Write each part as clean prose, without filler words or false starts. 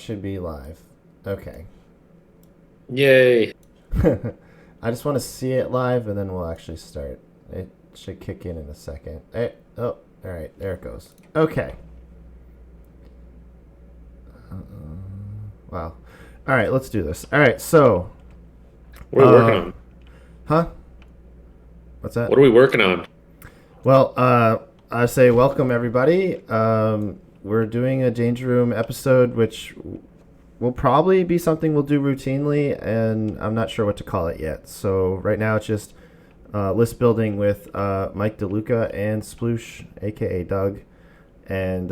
should be live. Okay. Yay. I just want to see it live and then we'll actually start. It should kick in a second. All right. There it goes. Okay. Wow. All right, let's do this. All right, so. What are we working on? Huh? What's that? What are we working on? Well, I say welcome everybody. We're doing a Danger Room episode, which will probably be something we'll do routinely, and I'm not sure what to call it yet. So right now it's just list building with Mike DeLuca and Sploosh, aka Doug. And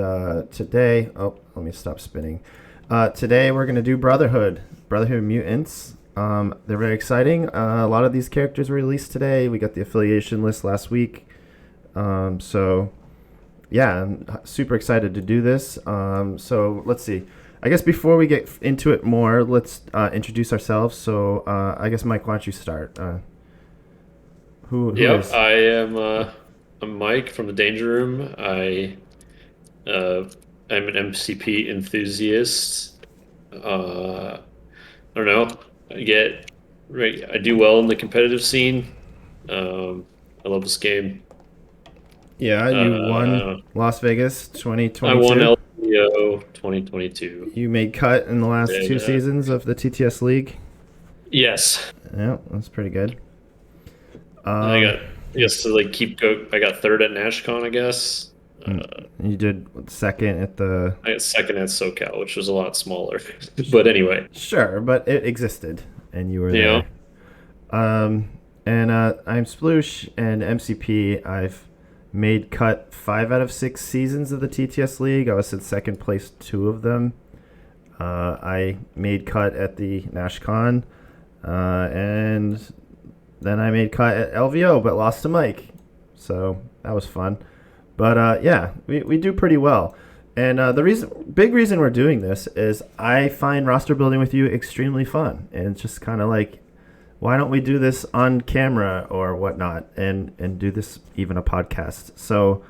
today, let me stop spinning. Today we're gonna do Brotherhood Mutants. They're very exciting. A lot of these characters were released today. We got the affiliation list last week. So yeah, I'm super excited to do this. So let's see. I guess before we get into it more, let's introduce ourselves. So I guess Mike, why don't you start? Who is? I am I'm Mike from the Danger Room. I'm an MCP enthusiast. I don't know. I do well in the competitive scene. I love this game. Yeah, you won Las Vegas 2022. I won LPO 2022. You made cut in the last two seasons of the TTS League. Yes. Yeah, that's pretty good. I got I got third at NashCon, I guess. You did second at the. I got second at SoCal, which was a lot smaller. But anyway. Sure, but it existed, and you were there. And I'm Sploosh and MCP. I've made cut 5 out of 6 seasons of the TTS League. I was in second place 2 of them. I made cut at the NashCon, and then I made cut at LVO, but lost to Mike. So that was fun. But yeah, we do pretty well. And the big reason we're doing this is I find roster building with you extremely fun. And it's just kind of like, why don't we do this on camera or whatnot and do this even a podcast? So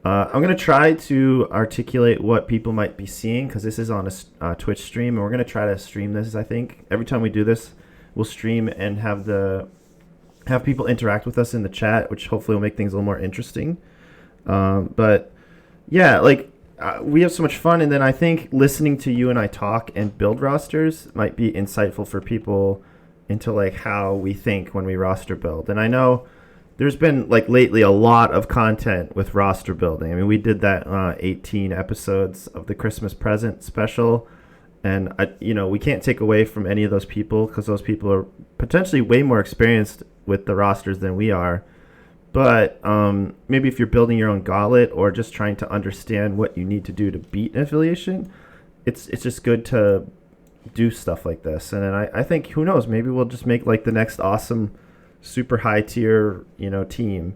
I'm going to try to articulate what people might be seeing because this is on a Twitch stream. And we're going to try to stream this, I think. Every time we do this, we'll stream and have people interact with us in the chat, which hopefully will make things a little more interesting. But yeah, we have so much fun. And then I think listening to you and I talk and build rosters might be insightful for people into how we think when we roster build. And I know there's been lately a lot of content with roster building. I mean, we did that 18 episodes of the Christmas present special. And we can't take away from any of those people because those people are potentially way more experienced with the rosters than we are. But maybe if you're building your own gauntlet or just trying to understand what you need to do to beat an affiliation, it's just good to do stuff like this. And then I think, who knows, maybe we'll just make the next awesome super high tier team.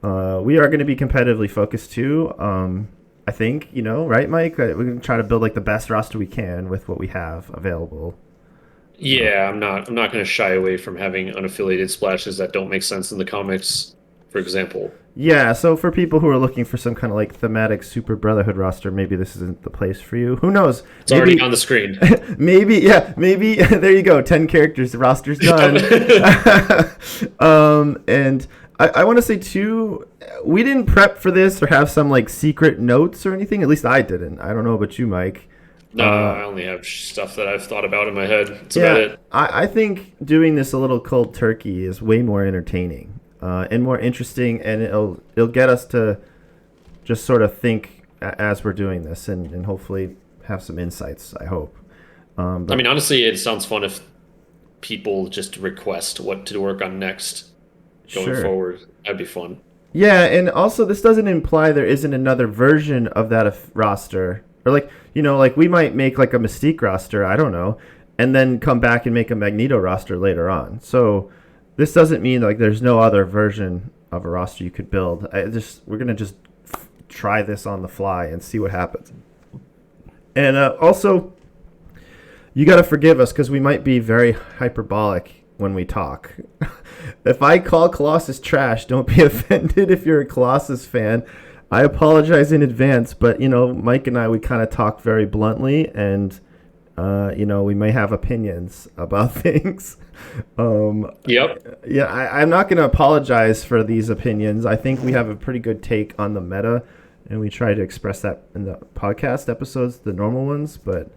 We are going to be competitively focused too. I think, right, Mike? We're going to try to build the best roster we can with what we have available. Yeah, I'm not going to shy away from having unaffiliated splashes that don't make sense in the comics, for example. Yeah, so for people who are looking for some kind of thematic Super Brotherhood roster, maybe this isn't the place for you. Who knows? It's already on the screen. maybe there you go. 10 characters, the roster's done. And I want to say too, we didn't prep for this or have some secret notes or anything. At least I didn't. I don't know about you, Mike. No, I only have stuff that I've thought about in my head. That's about it. I think doing this a little cold turkey is way more entertaining. And more interesting, and it'll get us to just sort of think as we're doing this, and hopefully have some insights. I hope. I mean, honestly, it sounds fun if people just request what to work on next going forward. That'd be fun. Yeah, and also this doesn't imply there isn't another version of that roster, or we might make a Mystique roster. I don't know, and then come back and make a Magneto roster later on. So. This doesn't mean there's no other version of a roster you could build. We're gonna just try this on the fly and see what happens. And also, you gotta forgive us because we might be very hyperbolic when we talk. If I call Colossus trash, don't be offended if you're a Colossus fan. I apologize in advance, but Mike and I, we kind of talk very bluntly, and We may have opinions about things. Um, Yep. yeah, I'm not going to apologize for these opinions. I think we have a pretty good take on the meta, and we try to express that in the podcast episodes, the normal ones. But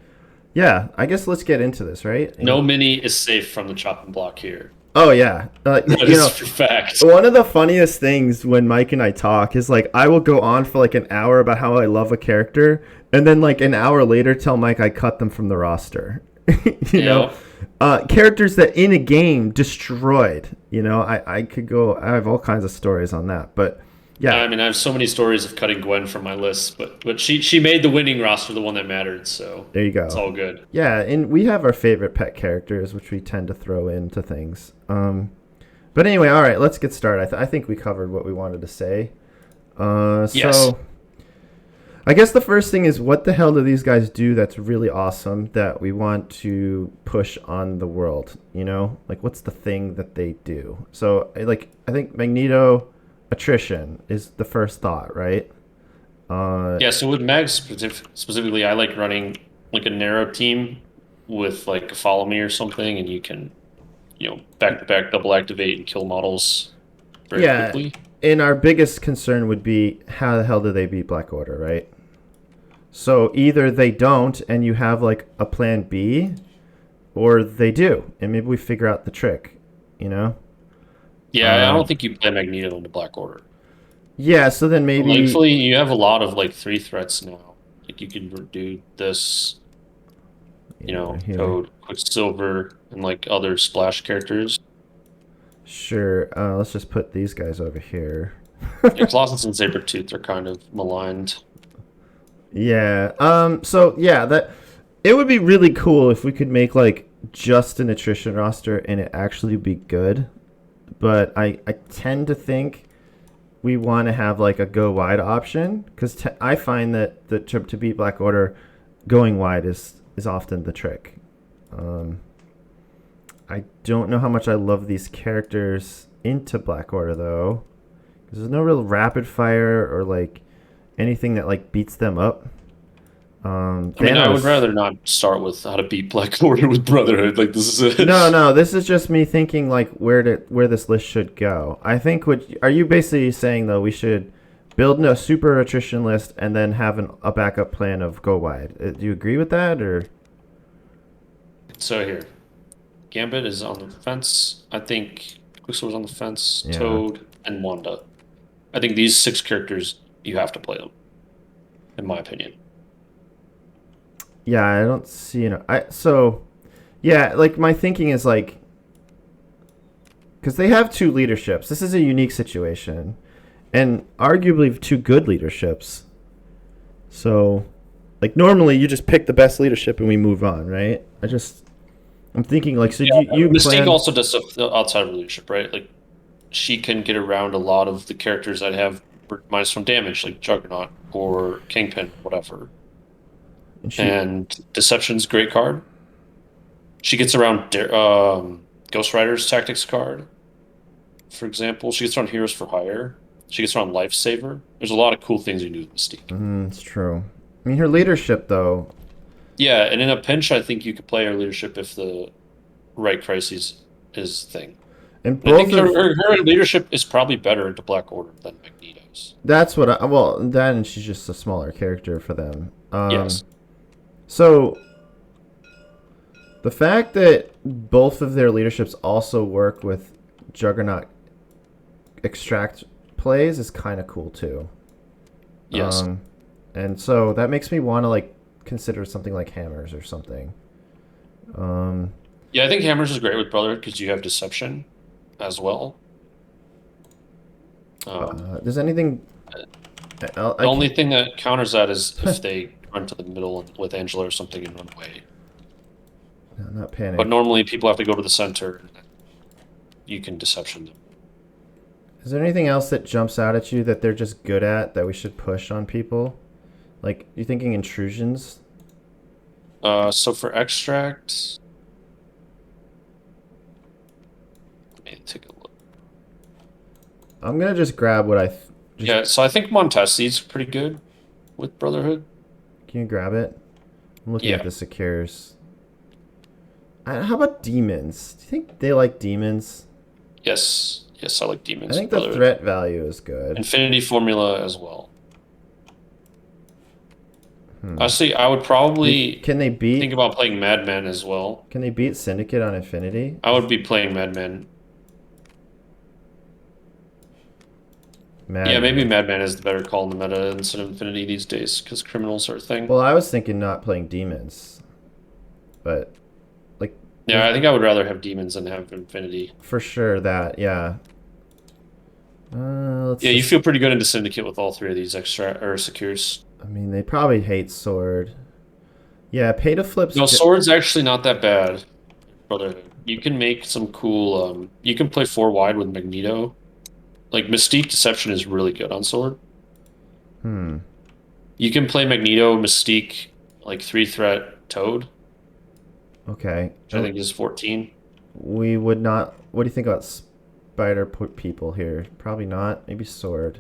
yeah, I guess let's get into this, right? No mini is safe from the chopping block here. Oh yeah, That is for fact. one of the funniest things when Mike and I talk is like I will go on for like an hour about how I love a character, and then like an hour later tell Mike I cut them from the roster. you know, characters that in a game destroyed. I could go. I have all kinds of stories on that, but yeah. I mean, I have so many stories of cutting Gwen from my list, but she made the winning roster, the one that mattered. So there you go. It's all good. Yeah, and we have our favorite pet characters, which we tend to throw into things. But anyway, all right, let's get started. I think we covered what we wanted to say. Yes. So I guess the first thing is, what the hell do these guys do that's really awesome that we want to push on the world? Like what's the thing that they do? So I think Magneto attrition is the first thought, right? Yeah, so with Mag specifically, I like running like a narrow team with like a follow me or something, and you can, back to back double activate and kill models very quickly. And our biggest concern would be how the hell do they beat Black Order, right? So either they don't and you have like a plan B, or they do, and maybe we figure out the trick, Yeah, I don't think you play Magneto into Black Order. Yeah, so then maybe... Thankfully, you have a lot of, 3 threats now. Like, you can do this, Code, Quicksilver, and, other splash characters. Sure. Let's just put these guys over here. Yeah, Colossus and Sabretooth are kind of maligned. Yeah. So, yeah, it would be really cool if we could make, just an attrition roster and it actually be good. But I tend to think we want to have a go wide option, because I find that to beat Black Order, going wide is often the trick. I don't know how much I love these characters into Black Order though, because there's no real rapid fire or anything that beats them up. I would rather not start with how to beat Black Order with Brotherhood. This is No, this is just me thinking where this list should go. I think are you basically saying though we should build a super attrition list and then have a backup plan of go wide? Do you agree with that, or? So here, Gambit is on the fence. I think Quicksilver's on the fence. Yeah. Toad and Wanda. I think these 6 characters you have to play them, in my opinion. Yeah, I don't see my thinking is because they have 2 leaderships. This is a unique situation, and arguably 2 good leaderships. So, normally you just pick the best leadership and we move on, right? I'm thinking you Mystique also does stuff outside of leadership, right? She can get around a lot of the characters that have minus from damage, like Juggernaut or Kingpin, whatever. And Deception's a great card. She gets around Ghost Rider's Tactics card, for example. She gets around Heroes for Hire. She gets around Lifesaver. There's a lot of cool things you can do with Mystique. It's true. I mean, her leadership, though. Yeah, and in a pinch, I think you could play her leadership if the right crisis is the thing. And I think her leadership is probably better into Black Order than Magneto's. That's what that, and she's just a smaller character for them. Yes. So, the fact that both of their leaderships also work with Juggernaut extract plays is kind of cool too. Yes. And so that makes me want to consider something like Hammers or something. Yeah, I think Hammers is great with Brotherhood because you have Deception as well. Does anything? The only thing that counters that is if they run to the middle with Angela or something and run away. No, not panic. But normally people have to go to the center. And you can Deception them. Is there anything else that jumps out at you that they're just good at that we should push on people? You thinking intrusions? So for Extract, let me take a look. I'm gonna just grab what Yeah, so I think Montesi's pretty good with Brotherhood. Can you grab it? I'm looking at the secures. How about demons? Do you think they like demons? Yes, yes, I like I demons in think the Brotherhood. threat value is good. Infinity formula as well. Hmm. Honestly, I would probably Can they think beat? about playing Madman as well. Can they beat Syndicate on Infinity? I would be playing Madman. Yeah, maybe Madman. Madman is the better call in the meta instead of Infinity these days because criminals are a thing. Well, I was thinking not playing demons, but like, Yeah, there's I think I would rather have demons than have Infinity. for sure that yeah. Let's Yeah, you just. feel pretty good into Syndicate with all three of these extra or secures. I mean, they probably hate sword. Yeah, pay to flips. No, sword's actually not that bad. Brotherhood. You can make some cool. You can play four wide with Magneto. Like Mystique Deception is really good on sword. Hmm. You can play Magneto, Mystique, like three threat Toad, Okay. which I think is 14. We would not. What do you think about spider people here? Probably not. Maybe sword.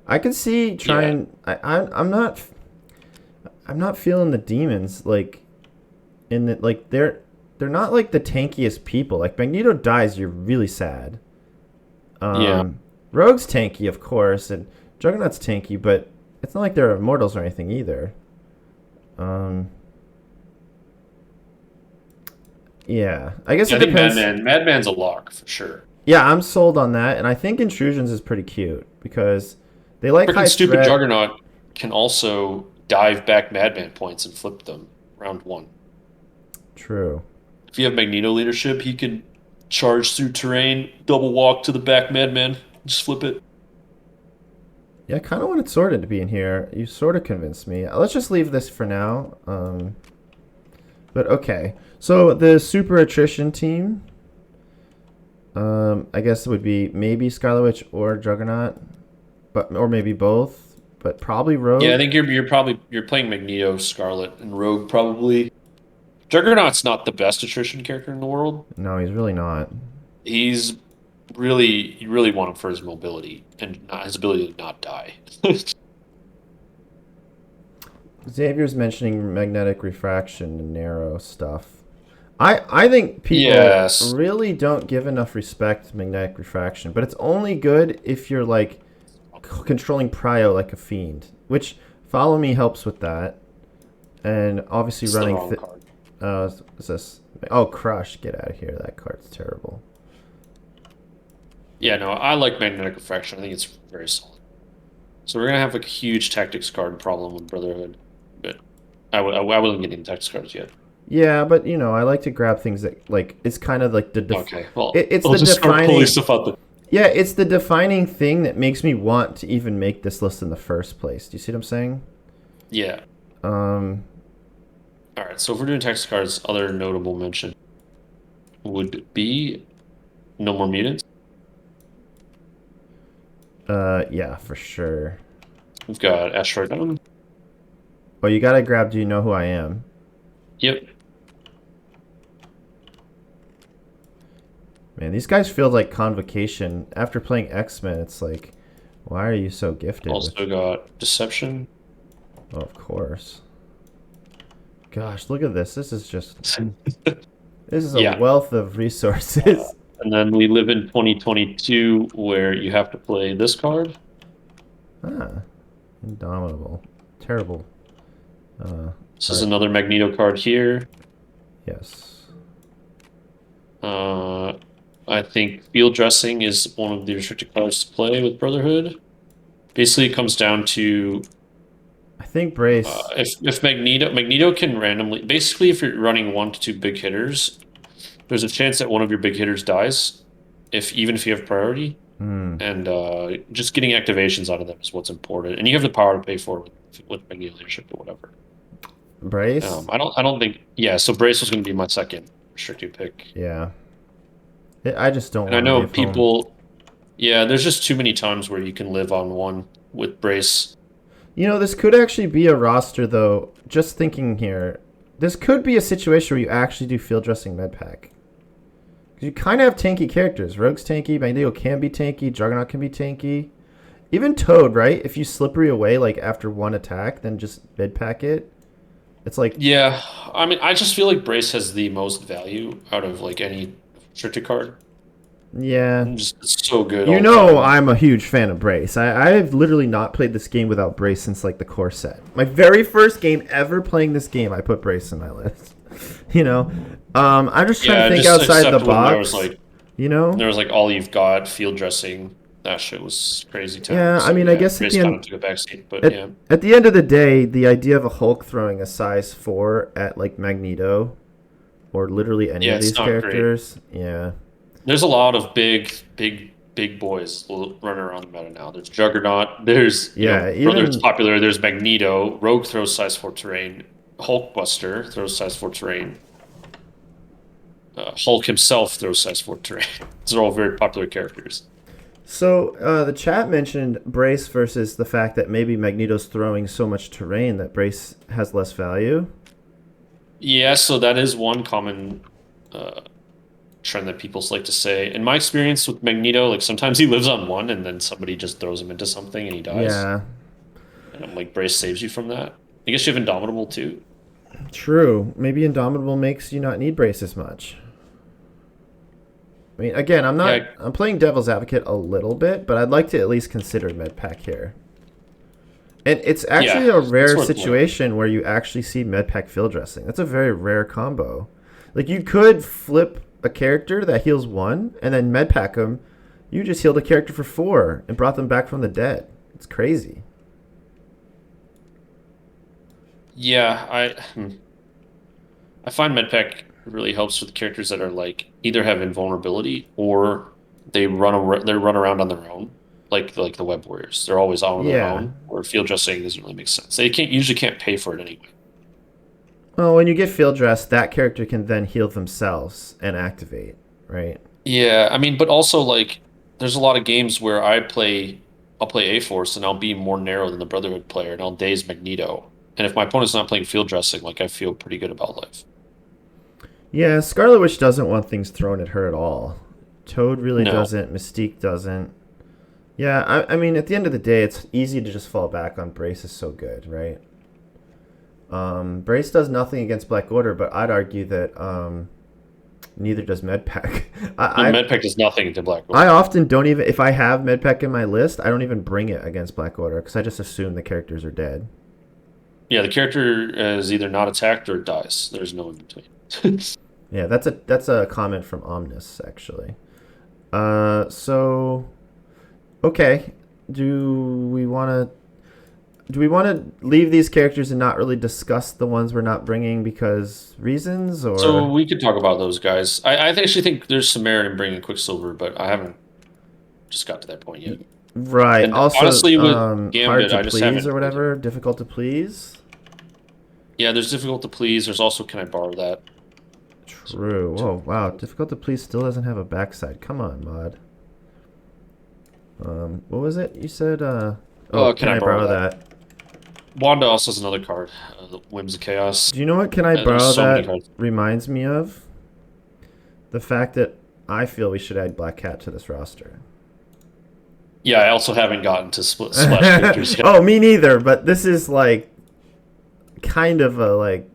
I could see Yeah, trying. I'm not. I'm not feeling the demons like in the like they're not like the tankiest people. Like Magneto dies, you're really sad. yeah. Rogue's tanky, of course, and Juggernaut's tanky, but it's not like they're immortals or anything either. Um, yeah, I guess Yeah, it I think depends. Madman's a lock for sure. Yeah, I'm sold on that, and I think Intrusions is pretty cute because they like Freaking high stupid threat. Juggernaut can also dive back Madman points and flip them round one. True. If you have Magneto leadership, he can charge through terrain, double walk to the back Madman, just flip it. Yeah, I kind of wanted Sword to be in here. You sort of convinced me. Let's just leave this for now. But okay. So the super attrition team, I guess it would be maybe Scarlet Witch or Juggernaut, but or maybe both, but probably Yeah, I Rogue. think you're playing Magneto, Scarlet, and Rogue probably. Juggernaut's not the best attrition character in the world. No, he's really not. He's you really want him for his mobility and not his ability to not die. Xavier's mentioning magnetic refraction and narrow stuff. I think people Yes. really don't give enough respect to magnetic refraction, but it's only good if you're like controlling prio like a fiend, which follow me helps with that, and obviously It's the running. wrong card. Is this? Oh, crush! Get out of here. That card's terrible. Yeah, no, I like magnetic refraction. I think it's very solid. So we're gonna have a huge tactics card problem with Brotherhood, but I wasn't getting tactics cards yet. Yeah, but I like to grab things that like it's kind of like Okay, well, it's I'll the just start pulling defining. stuff out the. Yeah, it's the defining thing that makes me want to even make this list in the first place. Do you see what I'm saying? Yeah. Um, All right. So if we're doing tactics cards, other notable mention would be no more mutants. yeah, for sure. We've got Asteroid Venom. Oh, you gotta grab. Do you know who I am? Yep. Man, these guys feel like convocation. After playing X-Men, it's like, why are you so gifted with? Also got Deception. Oh, of course. Gosh, look at this. This is just. This is a Yeah. wealth of resources. And then we live in 2022 where you have to play this card. Ah, indomitable. Terrible. This is another Magneto card here. Yes. I think field dressing is one of the restricted cards to play with Brotherhood. Basically, it comes down to I think Brace. if Magneto can randomly basically if you're running 1 to 2 big hitters, there's a chance that one of your big hitters dies, even if you have priority, Hmm. and just getting activations out of them is what's important, and you have the power to pay for it with Magneto leadership or whatever. Brace. I don't think yeah. So Brace was going to be my second restricted pick, Yeah. I just don't and I want to know leave home. people. Yeah, there's just too many times where you can live on one with Brace. This could actually be a roster, though. Just thinking here, this could be a situation where you actually do field dressing med pack. Because you kind of have tanky characters. Rogue's tanky, Magneto can be tanky, Juggernaut can be tanky. Even Toad, right? If you slippery away like after one attack, then just med pack it. It's like, Yeah, I mean, I just feel like Brace has the most value out of like any restricted card. yeah. Just it's so good You all the know time. I'm a huge fan of Brace. I've literally not played this game without Brace since like the core set. My very first game ever playing this game, I put Brace in my list. You know, I'm just trying to Yeah, think just outside the except when box. You know, there was like all you've got field dressing. That shit was crazy town. yeah. I So mean, I yeah, guess Brace kind of took a backseat, but yeah, at the end of the day, the idea of a Hulk throwing a size 4 at like Magneto or literally any yeah, of it's these not great. characters, yeah, There's a lot of big boys running around the meta now. There's Juggernaut. There's yeah. Brotherhood's Even popular. There's Magneto. Rogue throws size 4 terrain. Hulkbuster throws size 4 terrain. Hulk himself throws size 4 terrain. These are all very popular characters. so the chat mentioned Brace versus the fact that maybe Magneto's throwing so much terrain that Brace has less value. Yeah, so that is one common uh, trend that people like to say. In my experience with Magneto, like sometimes he lives on one and then somebody just throws him into something and he dies. Yeah, And I'm like, Brace saves you from that. I guess you have Indomitable too. true. Maybe Indomitable makes you not need Brace as much. I mean, again, Yeah, I'm playing devil's advocate a little bit, but I'd like to at least consider Medpack here. And it's actually yeah, a it's rare worth playing. situation where you actually see Medpack field dressing. That's a very rare combo. Like, you could flip a character that heals 1 and then Medpack them. You just healed a character for 4 and brought them back from the dead. It's crazy. Yeah, I find Medpack really helps with characters that are like either have invulnerability or they run around on their own, like the Web Warriors. They're always on their Yeah. own. Or field dressing doesn't really make sense. They can't usually can't pay for it anyway. Well, when you get field dress, that character can then heal themselves and activate, right? Yeah, I mean, but also like there's a lot of games where I'll play A Force and I'll be more narrow than the Brotherhood player and I'll daze Magneto. And if my opponent's not playing field dressing, like I feel pretty good about life. Yeah, Scarlet Witch doesn't want things thrown at her at all. Toad really No. doesn't. Mystique doesn't. Yeah, I mean, at the end of the day, it's easy to just fall back on Brace is so good, right? Brace does nothing against Black Order, but I'd argue that neither does Medpack. The I Medpack does nothing to Black I Order. often don't even if I have Medpack in my list, I don't even bring it against Black Order because I just assume the characters are dead. Yeah, the character is either not attacked or dies. There's no in between. Yeah, that's a comment from Omnis actually. So okay, do we want to leave these characters and not really discuss the ones we're not bringing because reasons So or we could talk about those guys. I actually think there's some merit in bringing Quicksilver, but I haven't just got to that point yet. right? And Also, honestly, with hard Gambit, to I just please or haven't played it. whatever, difficult to please. Yeah, there's difficult to please. There's also can I borrow that? True. Oh wow, difficult to please still doesn't have a backside. Come on, mod. What was it you said? Oh, Can can I I borrow borrow that? that? Wanda also has another card, the Whims of Chaos. Do you know what can I There's borrow so many that cards. reminds me of? The fact that I feel we should add Black Cat to this roster. Yeah, I also haven't gotten to splash characters yet. Oh, me neither, but this is like kind of a like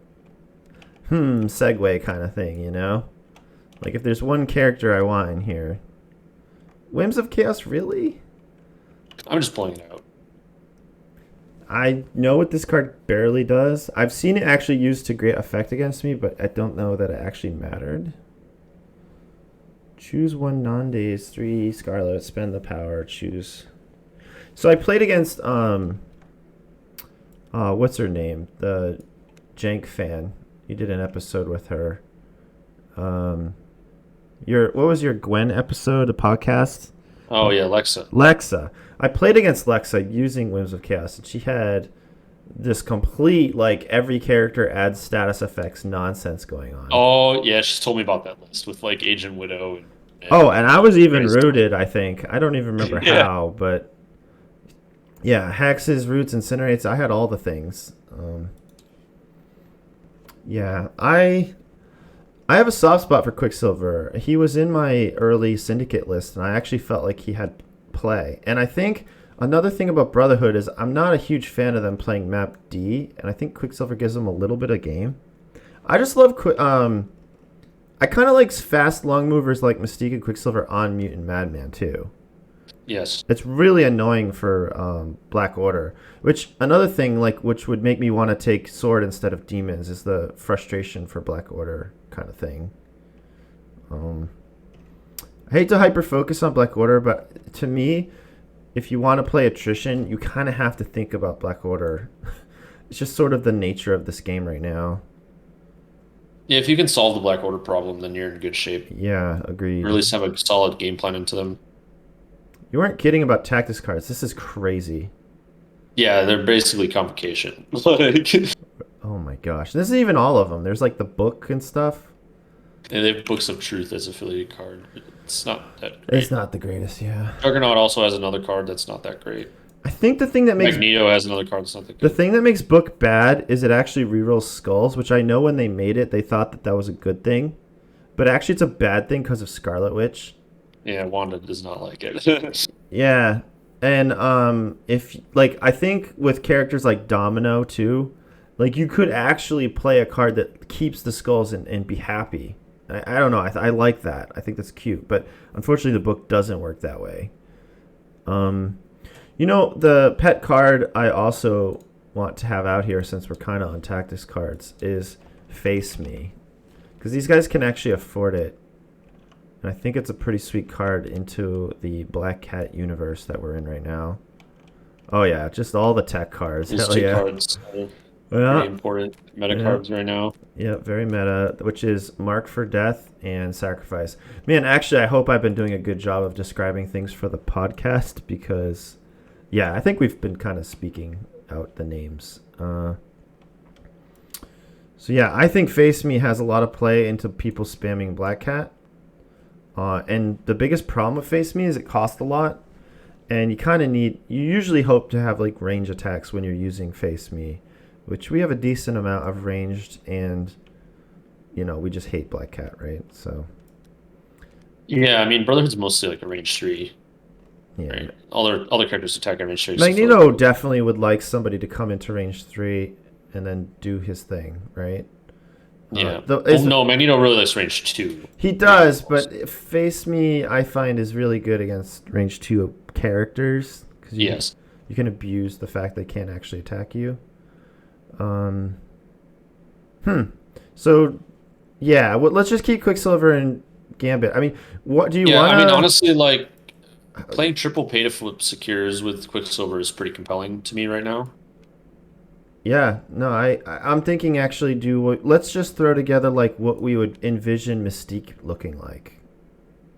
segue kind of thing, you know? Like if there's one character I want in here. Whims of Chaos, really? I'm just pulling it out. I know what this card barely does. I've seen it actually used to great effect against me, but I don't know that it actually mattered. Choose one non-daze, 3 Scarlet, spend the power, choose. So I played against what's her name? The Jank fan. You did an episode with her. What was your Gwen episode, a podcast? Oh yeah, Lexa. Lexa. I played against Lexa using Whims of Chaos, and she had this complete, like, every character adds status effects nonsense going on. Oh yeah, she's told me about that list with like Agent Widow And I was even Crazy. rooted, I think. I don't even remember Yeah. how, but yeah, hexes, roots, incinerates. I had all the things. Yeah, I have a soft spot for Quicksilver. He was in my early syndicate list, and I actually felt like he had play. And I think Another thing about Brotherhood is I'm not a huge fan of them playing map D, and I think Quicksilver gives them a little bit of game. I just love I kind of like fast long movers like Mystique and Quicksilver on Mutant Madman too. Yes. It's really annoying for Black Order. Which another thing like which would make me want to take Sword instead of Demons is the frustration for Black Order kind of thing. I hate to hyper focus on Black Order, but to me, if you want to play attrition, you kind of have to think about Black Order. It's just sort of the nature of this game right now. Yeah, if you can solve the Black Order problem, then you're in good shape. Yeah, agreed. Or at least have a solid game plan into them. You weren't kidding about tactics cards. This is crazy. Yeah, they're basically convocation. Like, Oh my gosh. This isn't even all of them. There's like the book and stuff. and they have Books of Truth as affiliated card. It's not that great. It's not the greatest, yeah. Juggernaut also has another card that's not that great. I think the thing that makes Magneto has another card that's not that the good. thing that makes book bad is it actually rerolls skulls, which I know when they made it, they thought that that was a good thing. But actually it's a bad thing because of Scarlet Witch. Yeah, Wanda does not like it. Yeah. And if like I think with characters like Domino too, like you could actually play a card that keeps the skulls and be happy. I don't know. I like that. I think that's cute. But unfortunately, the book doesn't work that way. You know, the pet card I also want to have out here, since we're kind of on tactics cards, is Face Me. Because these guys can actually afford it. And I think it's a pretty sweet card into the Black Cat universe that we're in right now. Oh, yeah. Just all the tech cards. These Hell two yeah. cards are Yeah. very important meta Yeah. cards right now. Yeah, very meta, which is Mark for Death and Sacrifice. Man, actually, I hope I've been doing a good job of describing things for the podcast because, yeah, I think we've been kind of speaking out the names. So, yeah, I think Face Me has a lot of play into people spamming Black Cat. And the biggest problem with Face Me is it costs a lot. And you usually hope to have like range attacks when you're using Face Me, which we have a decent amount of ranged, and you know we just hate Black Cat, right? So Yeah, I mean Brotherhood's mostly like a range 3. yeah, Right. All their characters attack at range 3. Magneto definitely would like somebody to come into range 3 and then do his thing, right? Yeah. No, Magneto really likes range 2. he does, but Face Me I find is really good against range 2 characters because Yes. you can abuse the fact they can't actually attack you. So, yeah. Let's just keep Quicksilver and Gambit. I mean, what do you Yeah, want? I mean honestly, like playing triple pay to flip secures with Quicksilver is pretty compelling to me right now. Yeah. No, I'm thinking actually let's just throw together like what we would envision Mystique looking like,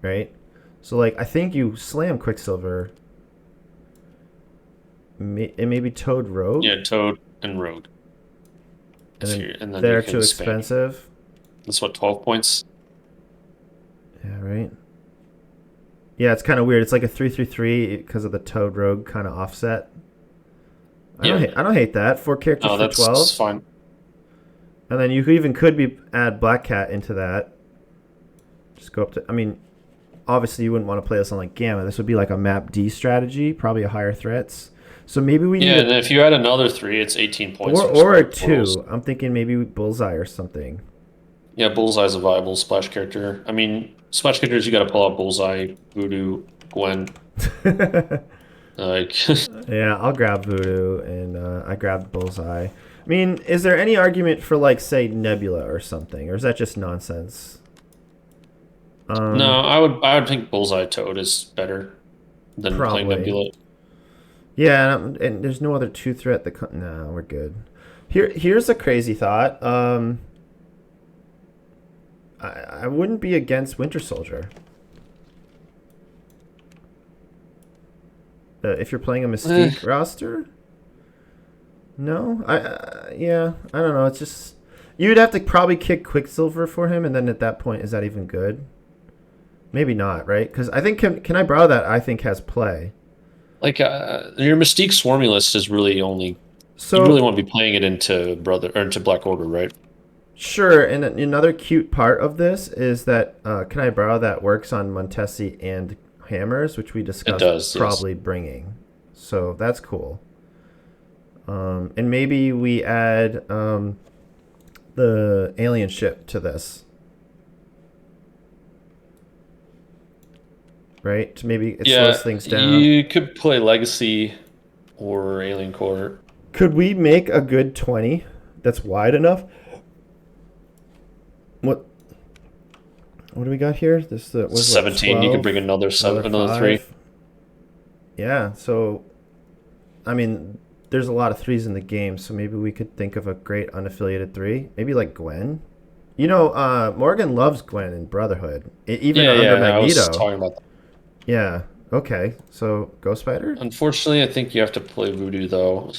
right? So like I think you slam Quicksilver, and maybe Toad Rogue. Yeah, Toad and Rogue. And then they're you can too spam. expensive. That's what 12 points. Yeah, right. Yeah, it's kind of weird. It's like a 3/3 because of the Toad Rogue kind of offset. I don't hate that. 4 characters No, for that's 12. fine. And then you could add Black Cat into that. Just go up to. I mean, obviously you wouldn't want to play this on like Gamma. This would be like a map D strategy, probably a higher threats. So maybe we Yeah, need and if you add another 3, it's 18 points. or a 2. totals. I'm thinking maybe Bullseye or something. Yeah, Bullseye's a viable splash character. I mean, splash characters you got to pull out Bullseye, Voodoo, Gwen. Like, Yeah, I'll grab Voodoo and I grabbed Bullseye. I mean, is there any argument for like say Nebula or something, or is that just nonsense? no, I would think Bullseye Toad is better than Probably. playing Nebula. Yeah, and there's no other 2 threat that. No, we're good. Here's a crazy thought. I wouldn't be against Winter Soldier. If you're playing a Mystique roster. No, yeah, I don't know. It's just you'd have to probably kick Quicksilver for him, and then at that point, is that even good? Maybe not, right? Because I think can I borrow that? I think has play. Like, your Mystique Swarmy list is really only. So You really want to be playing it into into Black Order, right? sure, and another cute part of this is that can I borrow that works on Montesi and Hammers, which we discussed does, yes. probably bringing. so that's cool. And maybe we add the alien ship to this, right? To maybe it slows Yeah, things down. you could play Legacy or Alien Core. Could we make a good 20 that's wide enough? What what do we got here? This was what 17. You could 12, bring another seven, another another three. 5. Yeah, so I mean, there's a lot of threes in the game, so maybe we could think of a great unaffiliated 3. Maybe like Gwen. You know, Morgan loves Gwen in Brotherhood, even Yeah, under yeah. I was Magneto. talking about that. Yeah. Okay. So Ghost Spider? Unfortunately, I think you have to play Voodoo though.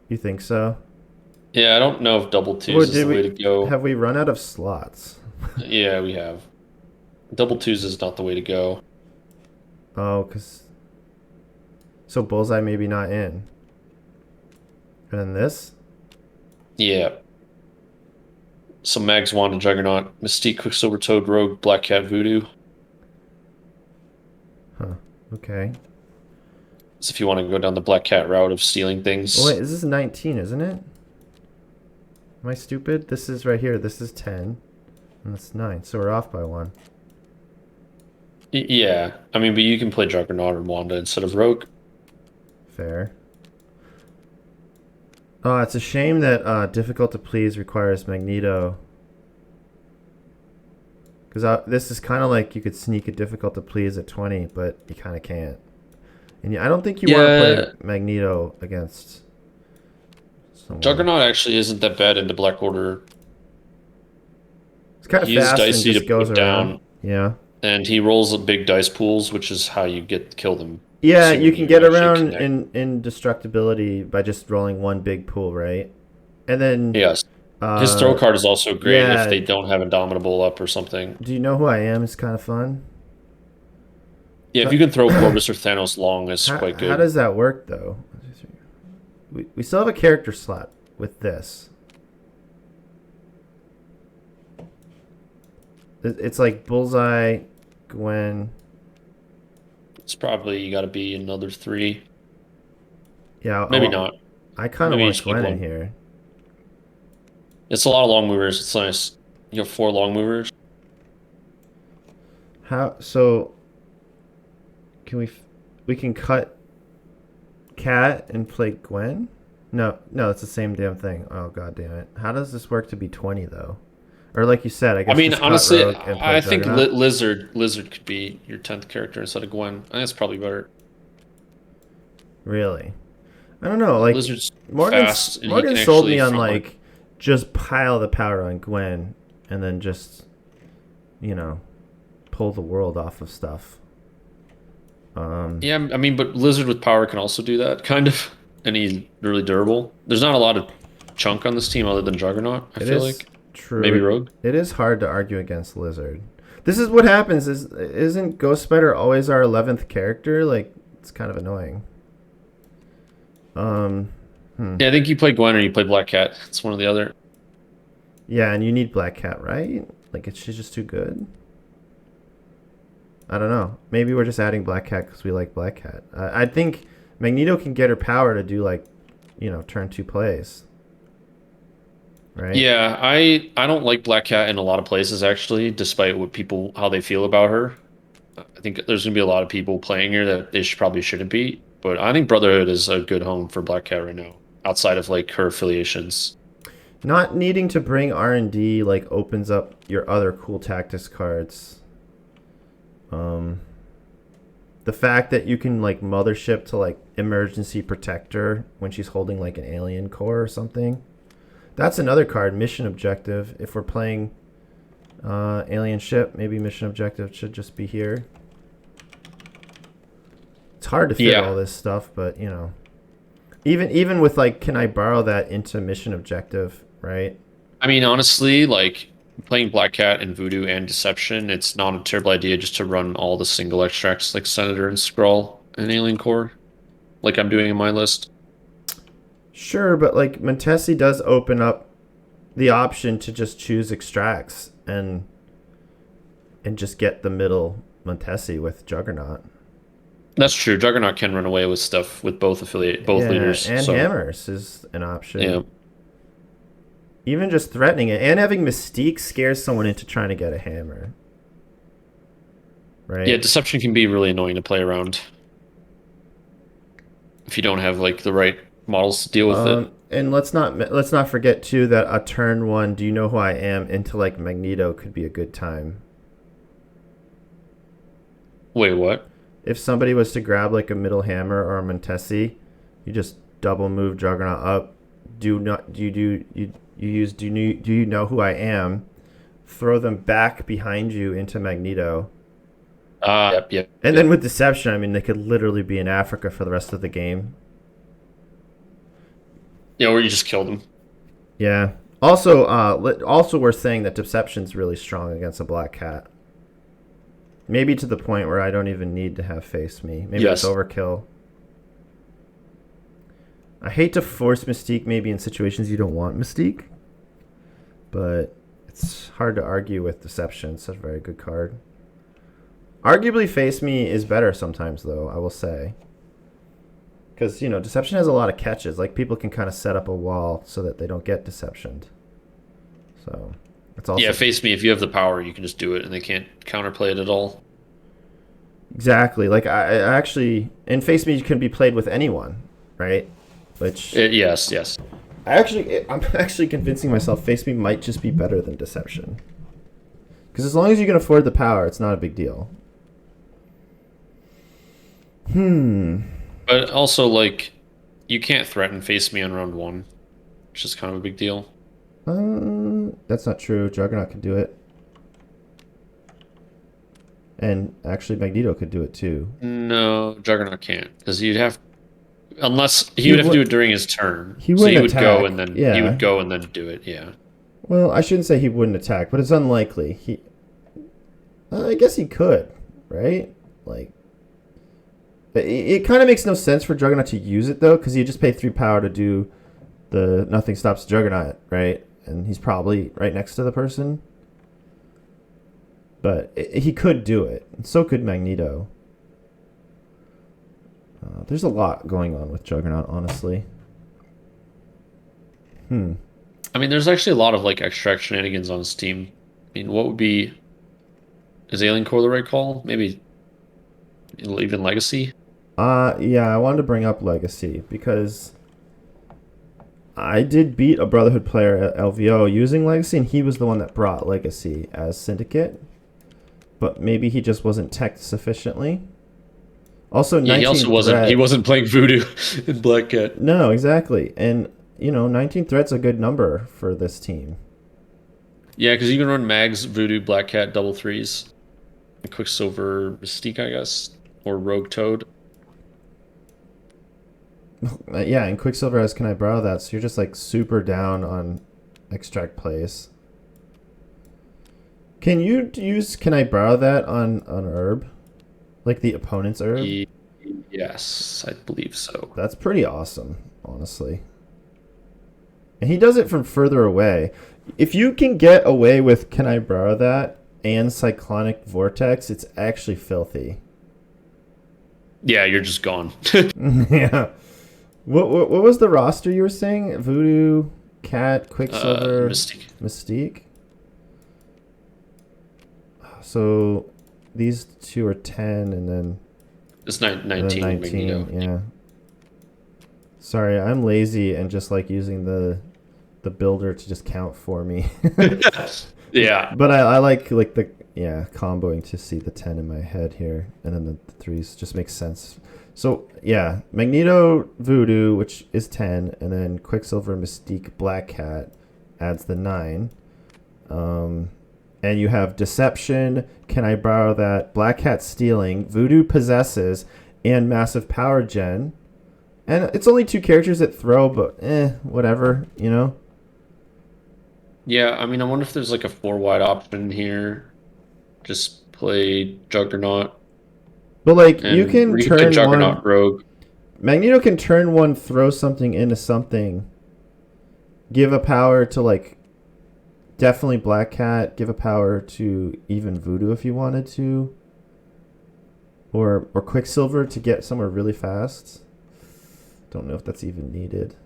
You think so? Yeah, I don't know if double Or twos is did the way to we go. have we run out of slots? Yeah, we have. Double twos is not the way to go. Oh, cause so Bullseye maybe not in. And then this? Yeah. So Mags, Wanda, Juggernaut, Mystique, Quicksilver, Toad, Rogue, Black Cat, Voodoo. Huh. Okay. So if you want to go down the Black Cat route of stealing Oh wait, things. this is 19, isn't it? Am I stupid? This is right here. This is 10. And that's 9. So we're off by 1. Yeah. I mean, but you can play Juggernaut or Wanda instead of Rogue. Fair. Oh, it's a shame that difficult to please requires Magneto. Because this is kind of like you could sneak a difficult to please at 20, but you kind of can't. And I don't think you want to Yeah. play Magneto against someone. Juggernaut actually isn't that bad into Black Order. It's kind of He's fast and dicey to just goes put around. down, Yeah. and he rolls big dice pools, which is how you kill them. Yeah, you Assuming can you get actually around connect. in destructibility by just rolling one big pool, right? And then, Yes. His throw uh, card is also great if yeah. they don't have Indomitable up or something. Do you know who I am? It's kind of fun. Yeah, if So, you can throw Corvus or Thanos long, it's quite how good. does that work though? We still have a character slot with this. It's like Bullseye, Gwen. It's probably you got to be another three. Yeah, Maybe not. I kind of Maybe you want just pick Gwen in one. here. It's a lot of long movers. It's nice. You have 4 long movers. How so? Can we can cut Cat and play Gwen? No, no, it's the same damn thing. Oh god damn it! How does this work to be 20 though? Or like you said, I I guess mean, just cut honestly, Rogue and play I think Juggernaut. Lizard could be your 10th character instead of Gwen. I think that's probably better. Really? I don't know. Yeah, Like Lizard's Morgan fast and he Morgan can sold me actually on frontline. like just pile the power on Gwen and then just you know pull the world off of stuff. Yeah, I mean, but Lizard with power can also do that, kind of. And he's really durable. There's not a lot of chunk on this team other than Juggernaut, I It feel is like. true. Maybe Rogue. It is hard to argue against Lizard. This is what happens. Isn't Ghost Spider always our 11th character? Like it's kind of annoying. Um, Yeah, I think you play Gwen or you play Black Cat. It's one or the other. yeah, and you need Black Cat, right? Like she's just too good. I don't know. Maybe we're just adding Black Cat because we like Black Cat. I think Magneto can get her power to do like, turn 2 plays, right? Yeah, I don't like Black Cat in a lot of places actually, despite what people how they feel about her. I think there's gonna be a lot of people playing here that they probably shouldn't be, but I think Brotherhood is a good home for Black Cat right now, outside of like her affiliations. Not needing to bring R&D like opens up your other cool tactics cards. The fact that you can like mothership to like emergency protector when she's holding like an alien core or something. That's another card, mission objective. If we're playing alien ship, maybe mission objective should just be here. It's hard to fit Yeah, all this stuff, but even with like, can I borrow that into mission objective, right? I mean honestly, like playing Black Cat and Voodoo and Deception, it's not a terrible idea just to run all the single extracts like Senator and Skrull and Alien Core, like I'm doing in my list. Sure, but like Montesi does open up the option to just choose extracts and just get the middle Montesi with Juggernaut. That's true. Juggernaut can run away with stuff with both Yeah, leaders. and So hammers is an yeah, option. Even just threatening it and having Mystique scares someone into trying to get a hammer, yeah. right? Deception can be really annoying to play around if you don't have like the right models to deal with it. And let's not forget too that a turn one, do you know who I am? Into like Magneto could be a good time. Wait, what? If somebody was to grab like a middle hammer or a Montesi, you just double move Juggernaut up. Do not do you do you use do you know who I am? Throw them back behind you into Magneto. Yep, yep, And then yep. with Deception, I mean, they could literally be in Africa for the rest of the game. Yeah, or you just kill them. Yeah. Also worth saying that Deception's really strong against a Black Cat. Maybe to the point where I don't even need to have face me. Maybe it's Yes. overkill. I hate to force Mystique maybe in situations you don't want Mystique, but it's hard to argue with Deception. It's a very good card. Arguably, Face Me is better sometimes, though, I will say. Because, Deception has a lot of catches. Like, people can kind of set up a wall so that they don't get Deceptioned. So, it's also... Yeah, face me. If you have the power, you can just do it, and they can't counterplay it at all. Exactly. Like, I actually... And Face Me can be played with anyone, right? Which... Yes, yes. I'm actually convincing myself Face Me might just be better than Deception. Because as long as you can afford the power, it's not a big deal. But also, like, you can't threaten face me on round one, which is kind of a big deal. That's not true. Juggernaut could do it. And actually, Magneto could do it too. No, Juggernaut can't because you'd have unless he He would have to do would. it during his turn. He So he wouldn't would go attack. and then he would Yeah. go and then do it. Yeah. Well, I shouldn't say he wouldn't attack, but it's unlikely. I guess he could, right? Like, it kind of makes no sense for Juggernaut to use it though, because you just pay 3 power to do the nothing stops Juggernaut, right? And he's probably right next to the person. But he could do it. And so could Magneto. There's a lot going on with Juggernaut, honestly. I mean, there's actually a lot of like extract shenanigans on his team. I mean, what would be is Alien Core the right call? Maybe even Legacy. Yeah, I wanted to bring up Legacy because I did beat a Brotherhood player at LVO using Legacy, and he was the one that brought Legacy as Syndicate. But maybe he just wasn't teched sufficiently. Also, Yeah, 19 threat. he wasn't playing Voodoo in Black Cat. No, exactly. And, 19 threat's a good number for this team. Yeah, because you can run Mags, Voodoo, Black Cat, double threes, and Quicksilver, Mystique, I guess, or Rogue Toad. Yeah, and Quicksilver has Can I Borrow That? So you're just like super down on extract plays. Can you use Can I Borrow That on herb? Like the opponent's herb? Yes, I believe so. That's pretty awesome, honestly. And he does it from further away. If you can get away with Can I Borrow That and Cyclonic Vortex, it's actually filthy. Yeah, you're just gone. Yeah. What was the roster you were saying? Voodoo, Cat, Quicksilver, Mystique. Mystique? So these two are 10 and then It's 19. 19. Magneto. Yeah. Sorry, I'm lazy and just like using the builder to just count for me. Yeah. But I like the comboing to see the 10 in my head here, and then the threes just makes sense. So yeah, Magneto, Voodoo, which is 10, and then Quicksilver, Mystique, Black Cat adds the 9. And you have Deception, Can I Borrow That, Black Cat Stealing, Voodoo Possesses, and Massive Power Gen. And it's only 2 characters that throw, but whatever, Yeah, I mean, I wonder if there's like a 4 wide option here. Just play Juggernaut. But like And you can or you could play turn Juggernaut one. Rogue. Magneto can turn one, throw something into something, give a power to like definitely Black Cat, give a power to even Voodoo if you wanted to. or Quicksilver to get somewhere really fast. Don't know if that's even needed.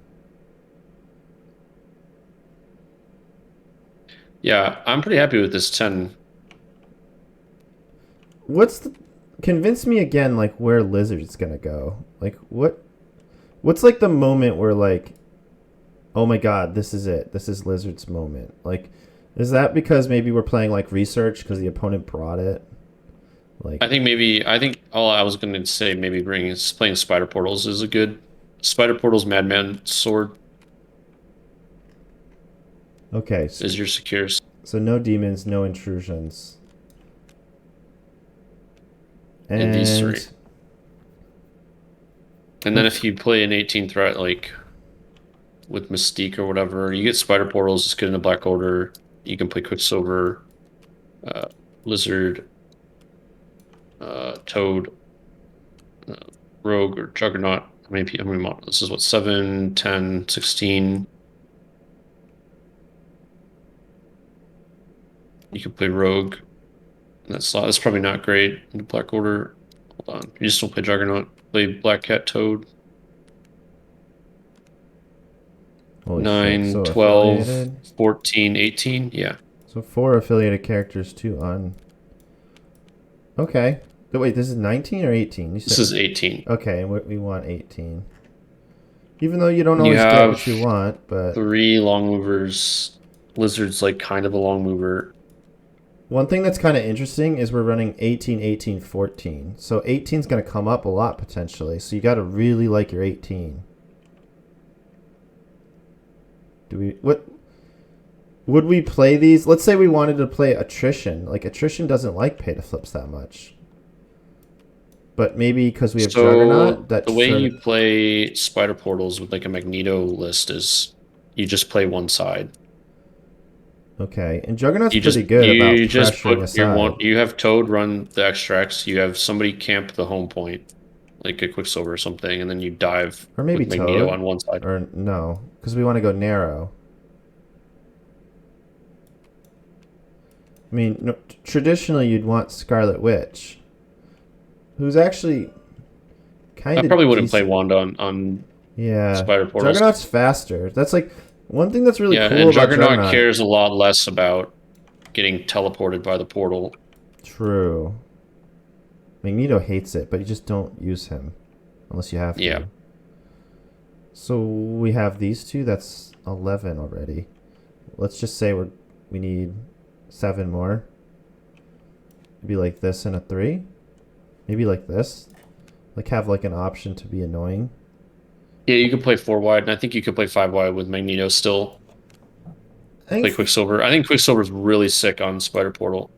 Yeah, I'm pretty happy with this 10. Convince me again, like, where Lizard's gonna go. Like, what's like the moment where, like, oh my god, this is it. This is Lizard's moment. Like, is that because maybe we're playing like research because the opponent brought it? Like, I think all I was going to say maybe playing Spider Portals is a good Spider Portals Madman Sword okay, is your secures. so no demons, no intrusions, In these and three. And then if you play an 18 threat like with Mystique or whatever, you get Spider Portals, just get into Black Order. You can play Quicksilver, Lizard, Toad, uh, Rogue, or Juggernaut. How many models? This is what, 7, 10, 16. You can play Rogue. That's probably not great in Black Order. Hold on. You just don't play Juggernaut. Play Black Cat Toad. holy shit, 9, so 12, affiliated. 14, 18. Yeah. So 4 affiliated characters, 2 on. Okay. Wait, this is 19 or 18? You This said is 18. okay, and we want 18. Even though you don't You always get have what you want, but 3 long movers. Lizard's like kind of a long mover. one thing that's kind of interesting is we're running 18, 18, 14. So 18 is going to come up a lot potentially. So you got to really like your 18. What would we play these? Let's say we wanted to play attrition. Like attrition doesn't like pay to flips that much. But maybe because we have Juggernaut, The way you play Spider Portals with like a Magneto list is you just play one side. okay, and Juggernaut's pretty good about pressuring aside. You have Toad run the extracts, you have somebody camp the home point, like a Quicksilver or something, and then you dive Or maybe with Magneto Toad. on one side. Or no, because we want to go narrow. I mean, no, traditionally you'd want Scarlet Witch, who's actually kind of. I probably wouldn't play Wanda on Spider Portals. Juggernaut's faster. That's like one thing that's really cool and about Juggernaut cares a lot less about getting teleported by the portal. True. Magneto hates it, but you just don't use him unless you have to. Yeah. So we have these two. That's 11 already. Let's just say we need 7 more. Maybe like this and a 3. Maybe like this. Like have like an option to be annoying. Yeah, you could play 4 wide, and I think you could play 5 wide with Magneto still. Play Quicksilver. I think Quicksilver's really sick on Spider Portal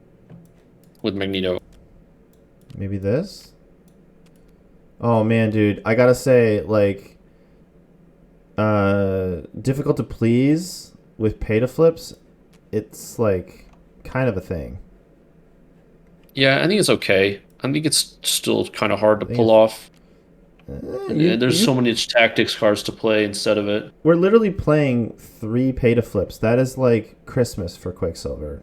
with Magneto. Maybe this? Oh man, dude. I gotta say, like, difficult to please with pay to flips, it's like kind of a thing. Yeah, I think it's okay. I think it's still kind of hard to pull off. There's so many tactics cards to play instead of it. We're literally playing 3 pay to flips. That is like Christmas for Quicksilver.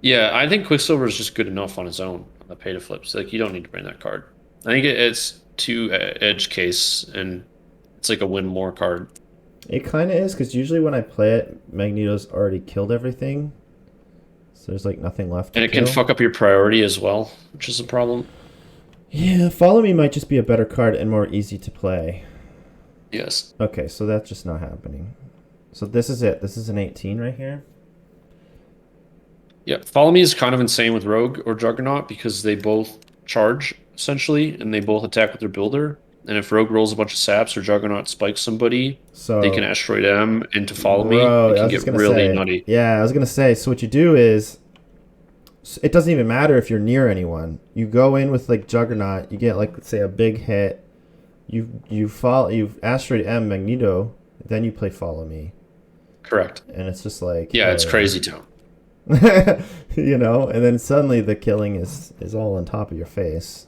Yeah, I think Quicksilver is just good enough on its own on the pay to flips. Like you don't need to bring that card. I think it's too edge case, and it's like a win more card. It kind of is because usually when I play it, Magneto's already killed everything, so there's like nothing left. And it can fuck up your priority as well, which is a problem. Yeah, Follow Me might just be a better card and more easy to play. Yes. Okay, so that's just not happening. So this is it. This is an 18 right here. Yeah, Follow Me is kind of insane with Rogue or Juggernaut because they both charge, essentially, and they both attack with their builder. And if Rogue rolls a bunch of saps or Juggernaut spikes somebody, so they can asteroid M into Follow Me. It can get really nutty. Yeah, I was going to say, so what you do is, it doesn't even matter if you're near anyone. You go in with like Juggernaut, you get like, let's say, a big hit. You've asteroid M Magneto, then you play Follow Me. Correct. And it's just like... Yeah, it's crazy town. You know, and then suddenly the killing is all on top of your face.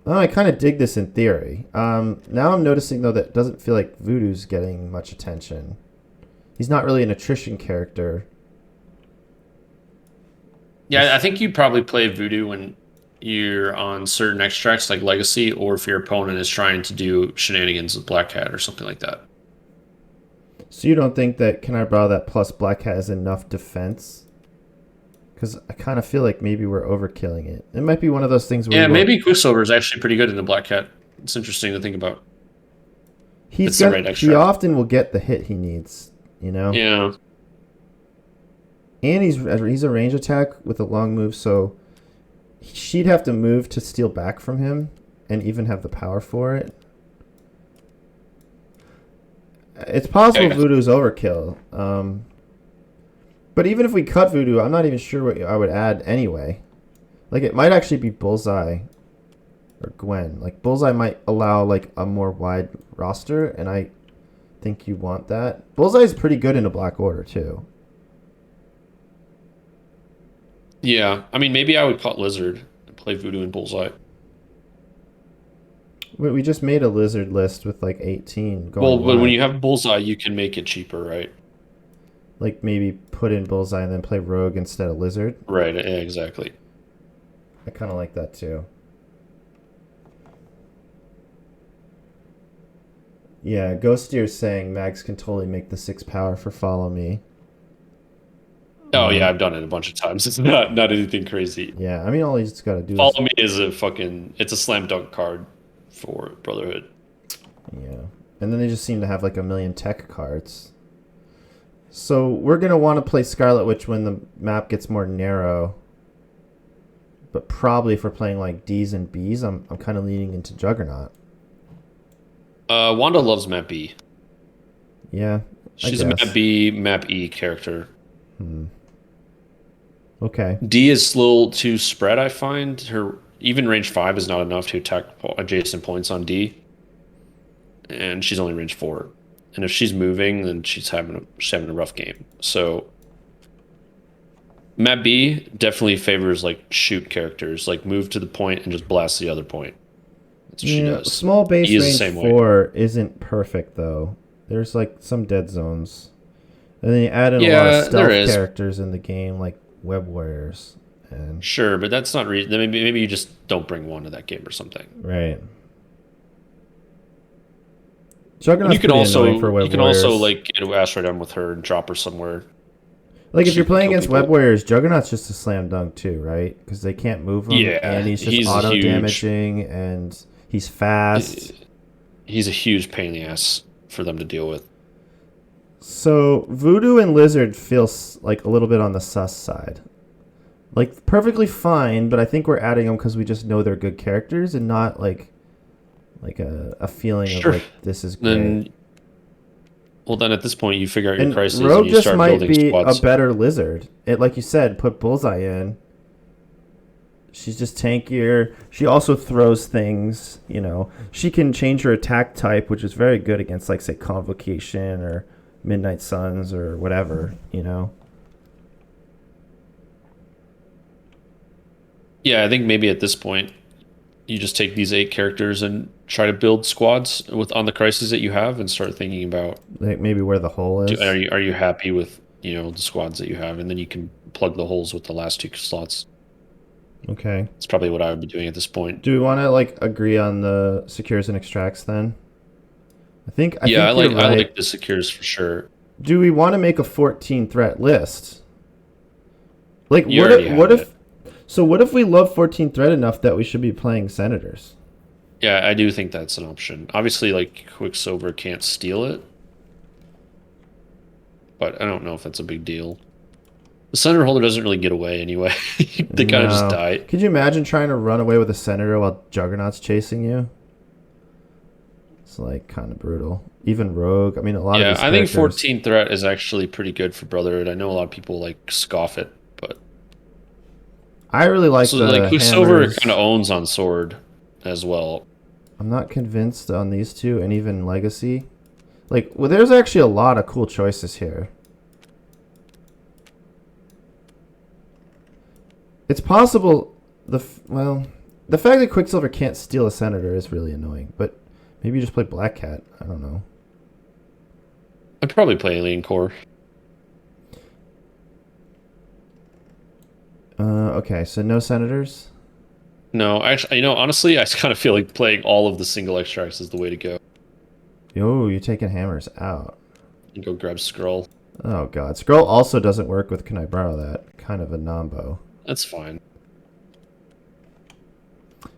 Oh, I kind of dig this in theory. Now I'm noticing, though, that it doesn't feel like Voodoo's getting much attention. He's not really an attrition character. Yeah, I think you probably play Voodoo when you're on certain extracts like Legacy, or if your opponent is trying to do shenanigans with Black Cat or something like that. So you don't think that Can I Borrow That plus Black Cat has enough defense? Because I kind of feel like maybe we're overkilling it. It might be one of those things where Yeah, we won't. maybe Quicksilver is actually pretty good in the Black Cat. It's interesting to think about. He's It's the gonna. right He extract. often will get the hit he needs. You know. Yeah. And he's a range attack with a long move, so she'd have to move to steal back from him, and even have the power for it. It's possible Okay. Voodoo's overkill. But even if we cut Voodoo, I'm not even sure what I would add anyway. Like, it might actually be Bullseye or Gwen. Like, Bullseye might allow, like, a more wide roster, and I think you want that. Bullseye's pretty good in a Black Order, too. Yeah. I mean, maybe I would cut Lizard and play Voodoo and Bullseye. We just made a Lizard list with, like, 18 Well, going but when wide. you have Bullseye, you can make it cheaper, right? Like, maybe put in Bullseye and then play Rogue instead of Lizard. Right. Yeah, exactly. I kind of like that, too. Yeah, Ghostier's saying Mags can totally make the 6 power for Follow Me. Oh yeah, I've done it a bunch of times. It's not anything crazy. Yeah, I mean, all he's got to do is. Follow Me is it's a slam dunk card for Brotherhood. Yeah. And then they just seem to have like a million tech cards. So we're going to want to play Scarlet Witch when the map gets more narrow. But probably if we're playing like D's and B's, I'm kind of leaning into Juggernaut. Wanda loves Map B. Yeah, I She's a guess. Map B, Map E character. Okay. D is a little too spread, I find. Her even range 5 is not enough to attack adjacent points on D. And she's only range 4. And if she's moving, then she's having a rough game. So Map B definitely favors like shoot characters, like move to the point and just blast the other point. That's what she Yeah, does. small base E is the range same way. 4 isn't perfect though. There's like some dead zones. And then you add in a lot of Yeah, there stealth is. characters in the game like Web Warriors and Sure, but that's not reason. Maybe you just don't bring one to that game or something. right. And Juggernaut's pretty annoying for you Web can also Warriors. like get Asteroid M with her and drop her somewhere. Like if She you're can playing kill against Web people. Warriors, Juggernaut's just a slam dunk too, right? Because they can't move him, Yeah, and he's just he's a auto huge damaging, and he's fast. he's a huge pain in the ass for them to deal with. So Voodoo and Lizard feels like a little bit on the sus side. Like perfectly fine, but I think we're adding them because we just know they're good characters and not like a feeling of Sure. like this is great. Then at this point you figure out your And crises Rogue and you just start might building be a squads. better Lizard. It like you said, put Bullseye in. She's just tankier. She also throws things, you know. She can change her attack type, which is very good against, like, say, Convocation or Midnight Suns or whatever, you know. Yeah, I think maybe at this point you just take these 8 characters and try to build squads with on the crises that you have and start thinking about Like maybe where the hole is. are you happy with the squads that you have, and then you can plug the holes with the last 2 slots. Okay. It's probably what I would be doing at this point. Do we want to, like, agree on the secures and extracts then? I think Yeah, you're right. I like the secures for sure. Do we want to make a 14 threat list? Like, You already have what it. if? So what if we love 14 threat enough that we should be playing Senators? Yeah, I do think that's an option. Obviously, like Quicksilver can't steal it, but I don't know if that's a big deal. The center holder doesn't really get away anyway. They kind of just No. die. Could you imagine trying to run away with a senator while Juggernaut's chasing you? It's like kind of brutal. Even Rogue. I mean, a lot of Yeah, these I think characters. 14 threat is actually pretty good for Brotherhood. I know a lot of people like scoff it, but I really like so the like Quicksilver hammers. kind of owns on sword as well. I'm not convinced on these two, and even Legacy. Like, well, there's actually a lot of cool choices here. It's possible the fact that Quicksilver can't steal a senator is really annoying. But maybe you just play Black Cat. I don't know. I'd probably play Alien Core. Okay, so no senators. No, actually, honestly, I kind of feel like playing all of the single extracts is the way to go. Yo, you're taking hammers out. And go grab scroll. Oh god, scroll also doesn't work with can I borrow that? Kind of a nombo. That's fine.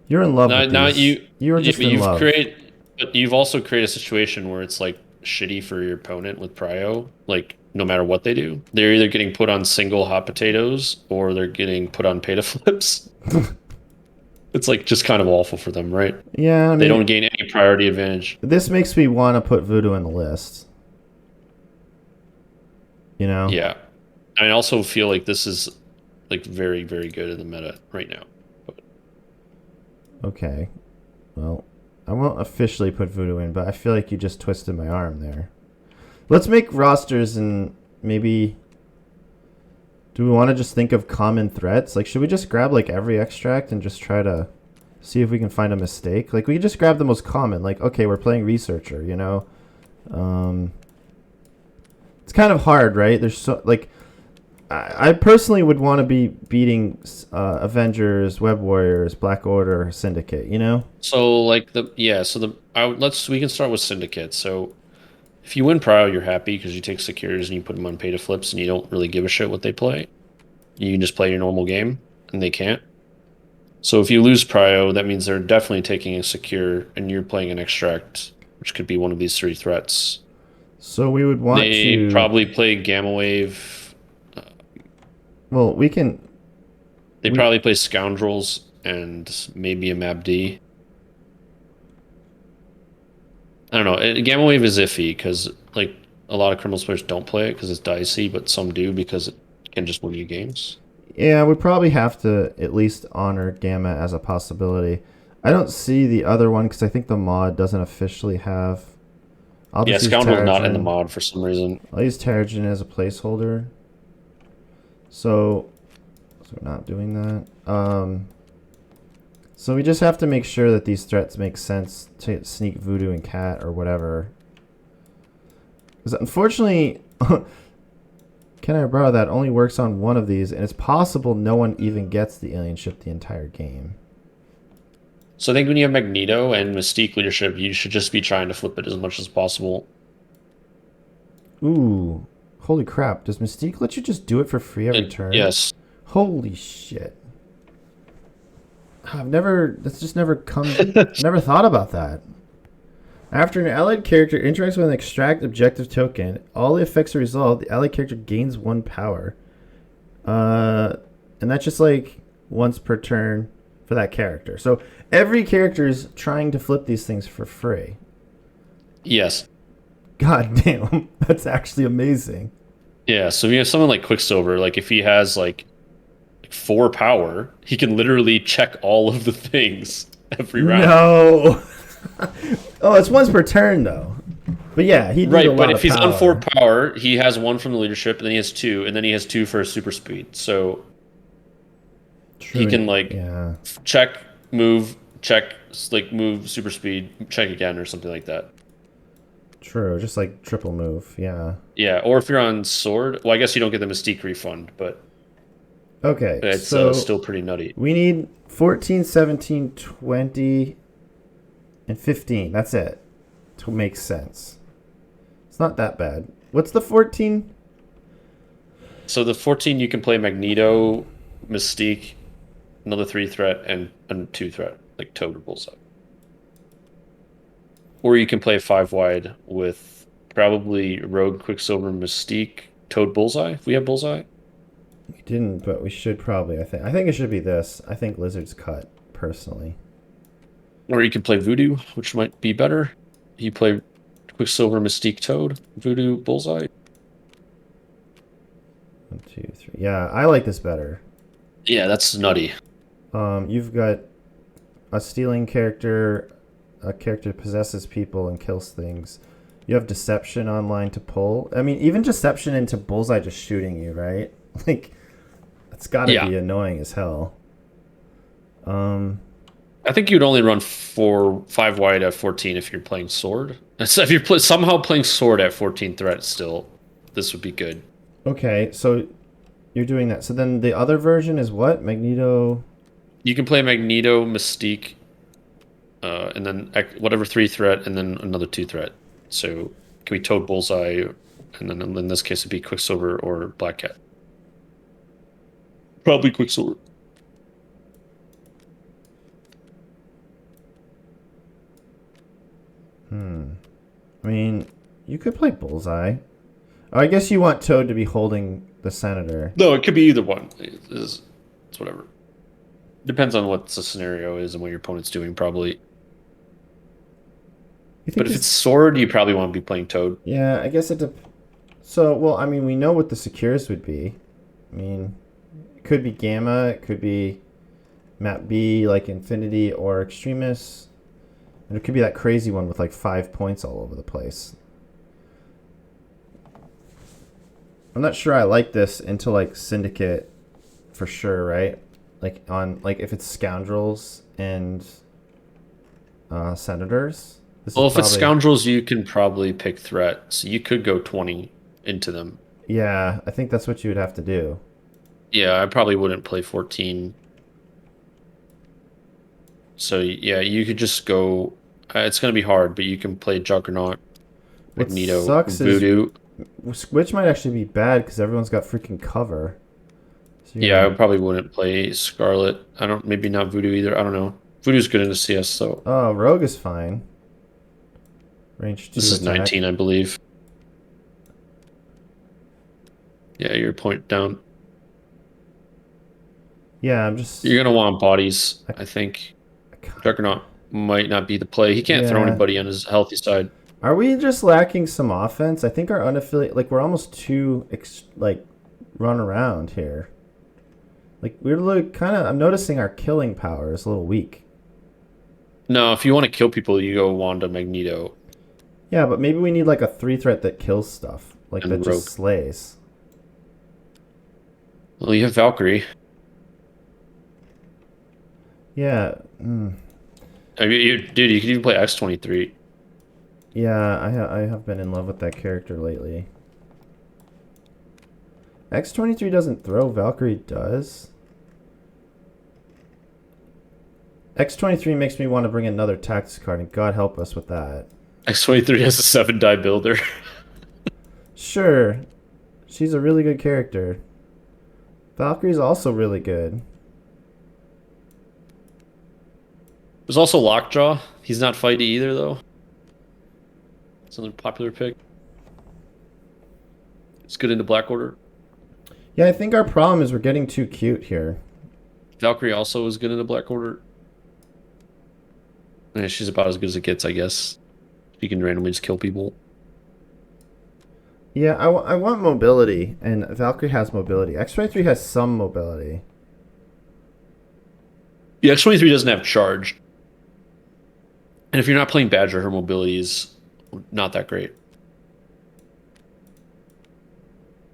You're in love Now, with now these. You're yeah, just in love. but you've also created a situation where it's like shitty for your opponent with prio. Like no matter what they do, they're either getting put on single hot potatoes or they're getting put on pay to flips. It's like just kind of awful for them, right? Yeah, I They mean, don't gain any priority advantage. this makes me want to put voodoo in the list. You know? Yeah, I also feel like this is like very, very good in the meta right now. But Okay. Well, I won't officially put voodoo in, but I feel like you just twisted my arm there. Let's make rosters and maybe. Do we want to just think of common threats? Like, should we just grab like every extract and just try to see if we can find a mistake? Like, we could just grab the most common. Like, okay, we're playing researcher, you know. Um, it's kind of hard, right? There's so like, I personally would want to be beating Avengers, Web Warriors, Black Order, Syndicate. You know. so like the yeah, so the let's we can start with syndicate. So if you win prio, you're happy because you take secures and you put them on pay to flips and you don't really give a shit what they play. You can just play your normal game and they can't. So if you lose prio, that means they're definitely taking a secure and you're playing an extract, which could be one of these three threats. So we would want They to. probably play gamma wave. Well, we can. They We probably play scoundrels and maybe a map D. I don't know. Gamma wave is iffy because like a lot of criminals players don't play it because it's dicey, but some do because it can just win you games. Yeah, we probably have to at least honor Gamma as a possibility. I don't see the other one because I think the mod doesn't officially have. I'll Yeah, just use scoundrel's not in the Terrigen. mod for some reason. I'll use Terrigen as a placeholder. So we're not doing that. So we just have to make sure that these threats make sense to sneak voodoo and cat or whatever. Because unfortunately, can I borrow that only works on one of these, and it's possible no one even gets the alien ship the entire game. So I think when you have Magneto and Mystique leadership, you should just be trying to flip it as much as possible. Ooh, holy crap! Does Mystique let you just do it for free every turn? Yes. Holy shit! I've never. That's just never come. Never thought about that. After an allied character interacts with an extract objective token, all the effects are resolved. The allied character gains 1 power. And that's just like once per turn for that character. So every character is trying to flip these things for free. Yes. God damn, that's actually amazing. Yeah. So if you have someone like Quicksilver, like if he has like 4 power, he can literally check all of the things every round. No. Oh, it's once per turn though. But yeah, he Right, a lot but of if he's power. on 4 power, he has 1 from the leadership, and then he has 2, and then he has 2 for super speed. So True. he can like Yeah. check, move, check, like move, super speed, check again, or something like that. True. Just like triple move. Yeah. Yeah, or if you're on sword, well, I guess you don't get the mystique refund, but Okay. it's So still pretty nutty. we need 14, 17, 20, and 15. That's it. To make sense. It's not that bad. What's the 14? So the 14, you can play Magneto, Mystique, another 3 threat, and a 2 threat, like Toad or Bullseye. Or you can play 5 wide with probably Rogue, Quicksilver, Mystique, Toad, Bullseye, if we have Bullseye. We didn't, but we should probably. I think it should be this. I think Lizard's cut, personally. Or you can play Voodoo, which might be better. You play Quicksilver, Mystique, Toad, Voodoo, Bullseye. 1, 2, 3. Yeah, I like this better. Yeah, that's nutty. You've got a stealing character. A character possesses people and kills things. You have deception online to pull. I mean, even deception into Bullseye just shooting you, right? Like, that's got to be annoying as hell. I think you'd only run 5 wide at 14 if you're playing sword. So if you're somehow playing sword at 14 threat still, this would be good. Okay, so You're doing that. So then the other version is what? Magneto. You can play Magneto, Mystique, and then whatever 3 threat, and then another 2 threat. So it can be Toad, Bullseye, and then in this case it'd be Quicksilver or Black Cat. Probably Quicksilver. I mean, you could play Bullseye. Oh, I guess you want Toad to be holding the Senator. No, it could be either one. It's whatever. Depends on what the scenario is and what your opponent's doing, probably. But if it's Sword, you probably want to be playing Toad. Yeah, I guess So, well, I mean, we know what the secures would be. I mean, it could be Gamma, it could be Map B, like Infinity or Extremis. And it could be that crazy one with like 5 points all over the place. I'm not sure I like this into like Syndicate for sure, right? Like if it's Scoundrels and Senators. Well, if it's Scoundrels, you can probably pick Threat. So you could go 20 into them. Yeah, I think that's what you would have to do. Yeah, I probably wouldn't play 14. So yeah, you could just go. It's going to be hard, but you can play Juggernaut, Magneto, Voodoo. Which might actually be bad because everyone's got freaking cover. So yeah, I probably wouldn't play Scarlet. Maybe not Voodoo either. I don't know. Voodoo's good in the CS, so. Oh, Rogue is fine. Range 2. This is attack. 19, I believe. Yeah, you're point down. Yeah, I'm just. You're gonna want bodies, I think. Juggernaut might not be the play. He can't throw anybody on his healthy side. Are we just lacking some offense? I think our unaffiliated, like we're almost too run around here. Like we're I'm noticing our killing power is a little weak. No, if you want to kill people, you go Wanda, Magneto. Yeah, but maybe we need like a 3-threat that kills stuff, like and that Rogue. Just slays. Well, you have Valkyrie. Yeah. Dude, you could even play X-23. Yeah, I have been in love with that character lately. X-23 doesn't throw, Valkyrie does. X-23 makes me want to bring another tactics card, and God help us with that. X-23 has a 7-die builder. Sure. She's a really good character. Valkyrie's also really good. There's also Lockjaw. He's not fighty either, though. It's another popular pick. It's good into Black Order. Yeah, I think our problem is we're getting too cute here. Valkyrie also is good into Black Order. Yeah, she's about as good as it gets, I guess. She can randomly just kill people. Yeah, I want mobility, and Valkyrie has mobility. X-23 has some mobility. Yeah, X-23 doesn't have charge. And if you're not playing Badger, her mobility is not that great.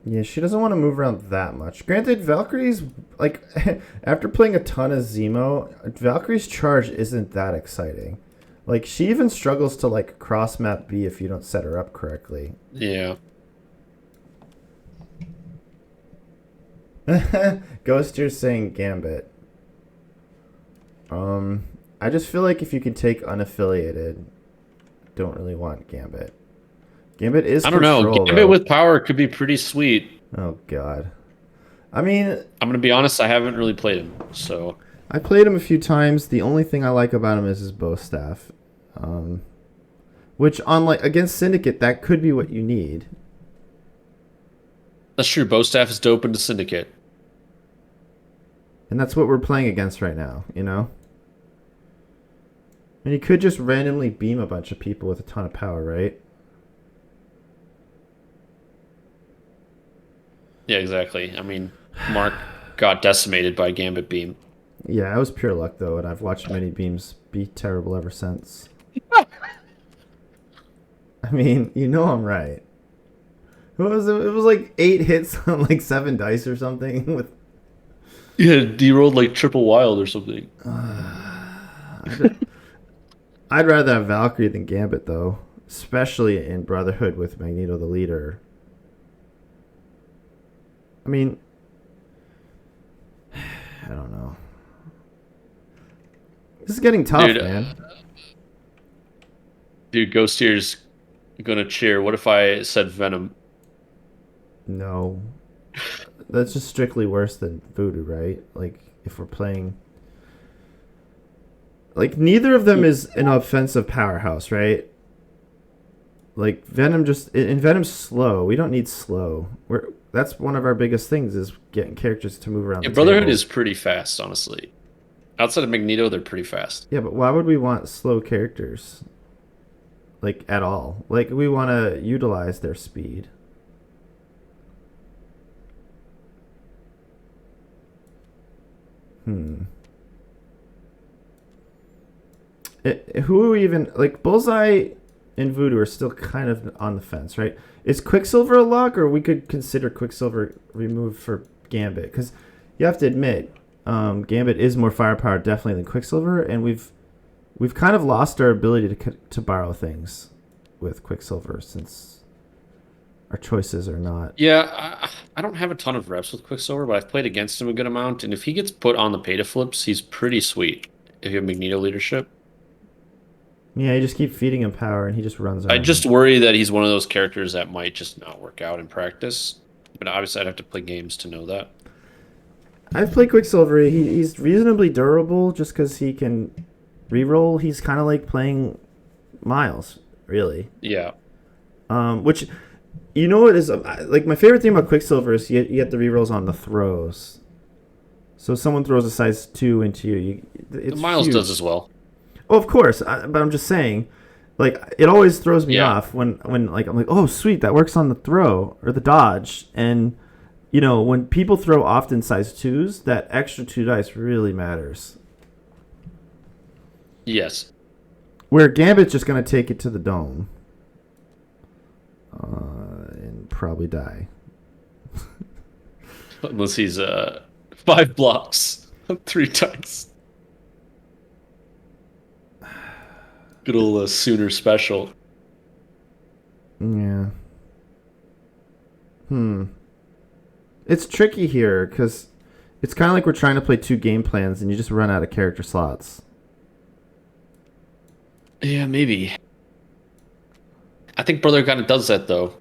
Yeah, she doesn't want to move around that much. Granted, Valkyrie's, like, after playing a ton of Zemo, Valkyrie's charge isn't that exciting. Like, she even struggles to, like, cross-map B if you don't set her up correctly. Yeah. Ghoster's saying Gambit. I just feel like if you could take unaffiliated, don't really want Gambit. Gambit is control, I don't know. Gambit with power could be pretty sweet. Oh, God. I mean... I'm going to be honest, I haven't really played him, so... I played him a few times. The only thing I like about him is his bow staff. Which, against Syndicate, that could be what you need. That's true. Bow staff is dope into Syndicate. And that's what we're playing against right now, you know? And you could just randomly beam a bunch of people with a ton of power, right? Yeah, exactly. I mean, Mark got decimated by Gambit Beam. Yeah, it was pure luck, though, and I've watched many beams be terrible ever since. I mean, you know I'm right. What was it? It was like 8 hits on like 7 dice or something. With Yeah, D rolled like triple wild or something. I'd rather have Valkyrie than Gambit, though. Especially in Brotherhood with Magneto the leader. I mean, This is getting tough, Dude, man. Ghost Tear's gonna cheer. What if I said Venom? No. That's just strictly worse than Voodoo, right? Like, if we're playing. Like, neither of them is an offensive powerhouse, right? Like, Venom just. And Venom's slow. We don't need slow. That's one of our biggest things is getting characters to move around Yeah, the Brotherhood table. is pretty fast, honestly. Outside of Magneto, they're pretty fast. Yeah, but why would we want slow characters? Like, at all. Like, we want to utilize their speed. Hmm. Who are we even like? Bullseye and Voodoo are still kind of on the fence, right? Is Quicksilver a lock, or we could consider Quicksilver removed for Gambit? Because you have to admit, Gambit is more firepower definitely than Quicksilver, and we've kind of lost our ability to borrow things with Quicksilver since our choices are not. Yeah, I don't have a ton of reps with Quicksilver, but I've played against him a good amount. And if he gets put on the pay to flips, he's pretty sweet. If you have Magneto leadership, Yeah, you just keep feeding him power, and he just runs I over. just worry that he's one of those characters that might just not work out in practice. But obviously, I'd have to play games to know that. I've played Quicksilver. He's reasonably durable just because he can reroll. He's kind of like playing Miles, really. Yeah, Which, you know what is like my favorite thing about Quicksilver is you get the rerolls on the throws. So if someone throws a size 2 into you, the it's Miles does huge. as well. Oh, of course, but I'm just saying, like it always throws me Yeah, off when like I'm like, oh sweet, that works on the throw or the dodge, and when people throw often size 2s, that extra 2 dice really matters. yes. Where Gambit's just gonna take it to the dome, and probably die. Unless he's 5 blocks, 3 times. Good old Sooner special. Yeah. It's tricky here because it's kind of like we're trying to play 2 game plans and you just run out of character slots. Yeah, maybe. I think Brother kind of does that though.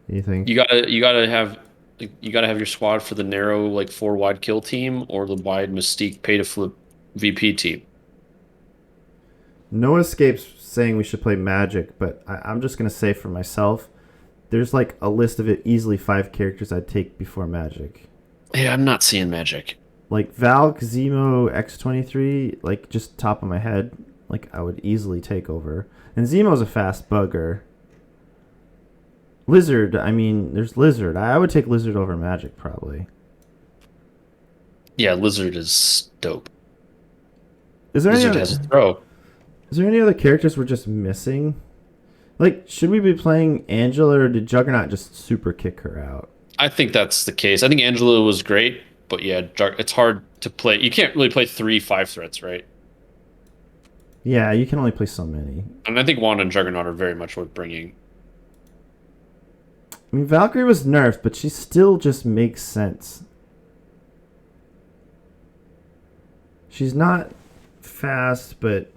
You think? You gotta have your squad for the narrow like 4 wide kill team or the wide Mystique pay to flip VP team. No Escape's saying we should play Magic, but I'm just going to say for myself, there's like a list of it easily 5 characters I'd take before Magic. Yeah, I'm not seeing Magic. Like Valk, Zemo, X-23, like just top of my head, like I would easily take over. And Zemo's a fast bugger. Lizard, I mean, there's Lizard. I would take Lizard over Magic probably. Yeah, Lizard is dope. Is there any Lizard has a other, throw. is there any other characters we're just missing? Like, should we be playing Angela or did Juggernaut just super kick her out? I think that's the case. I think Angela was great, but yeah, it's hard to play. You can't really play 3 5 threats, right? Yeah, you can only play so many. And I think Wanda and Juggernaut are very much worth bringing. I mean, Valkyrie was nerfed, but she still just makes sense. She's not fast, but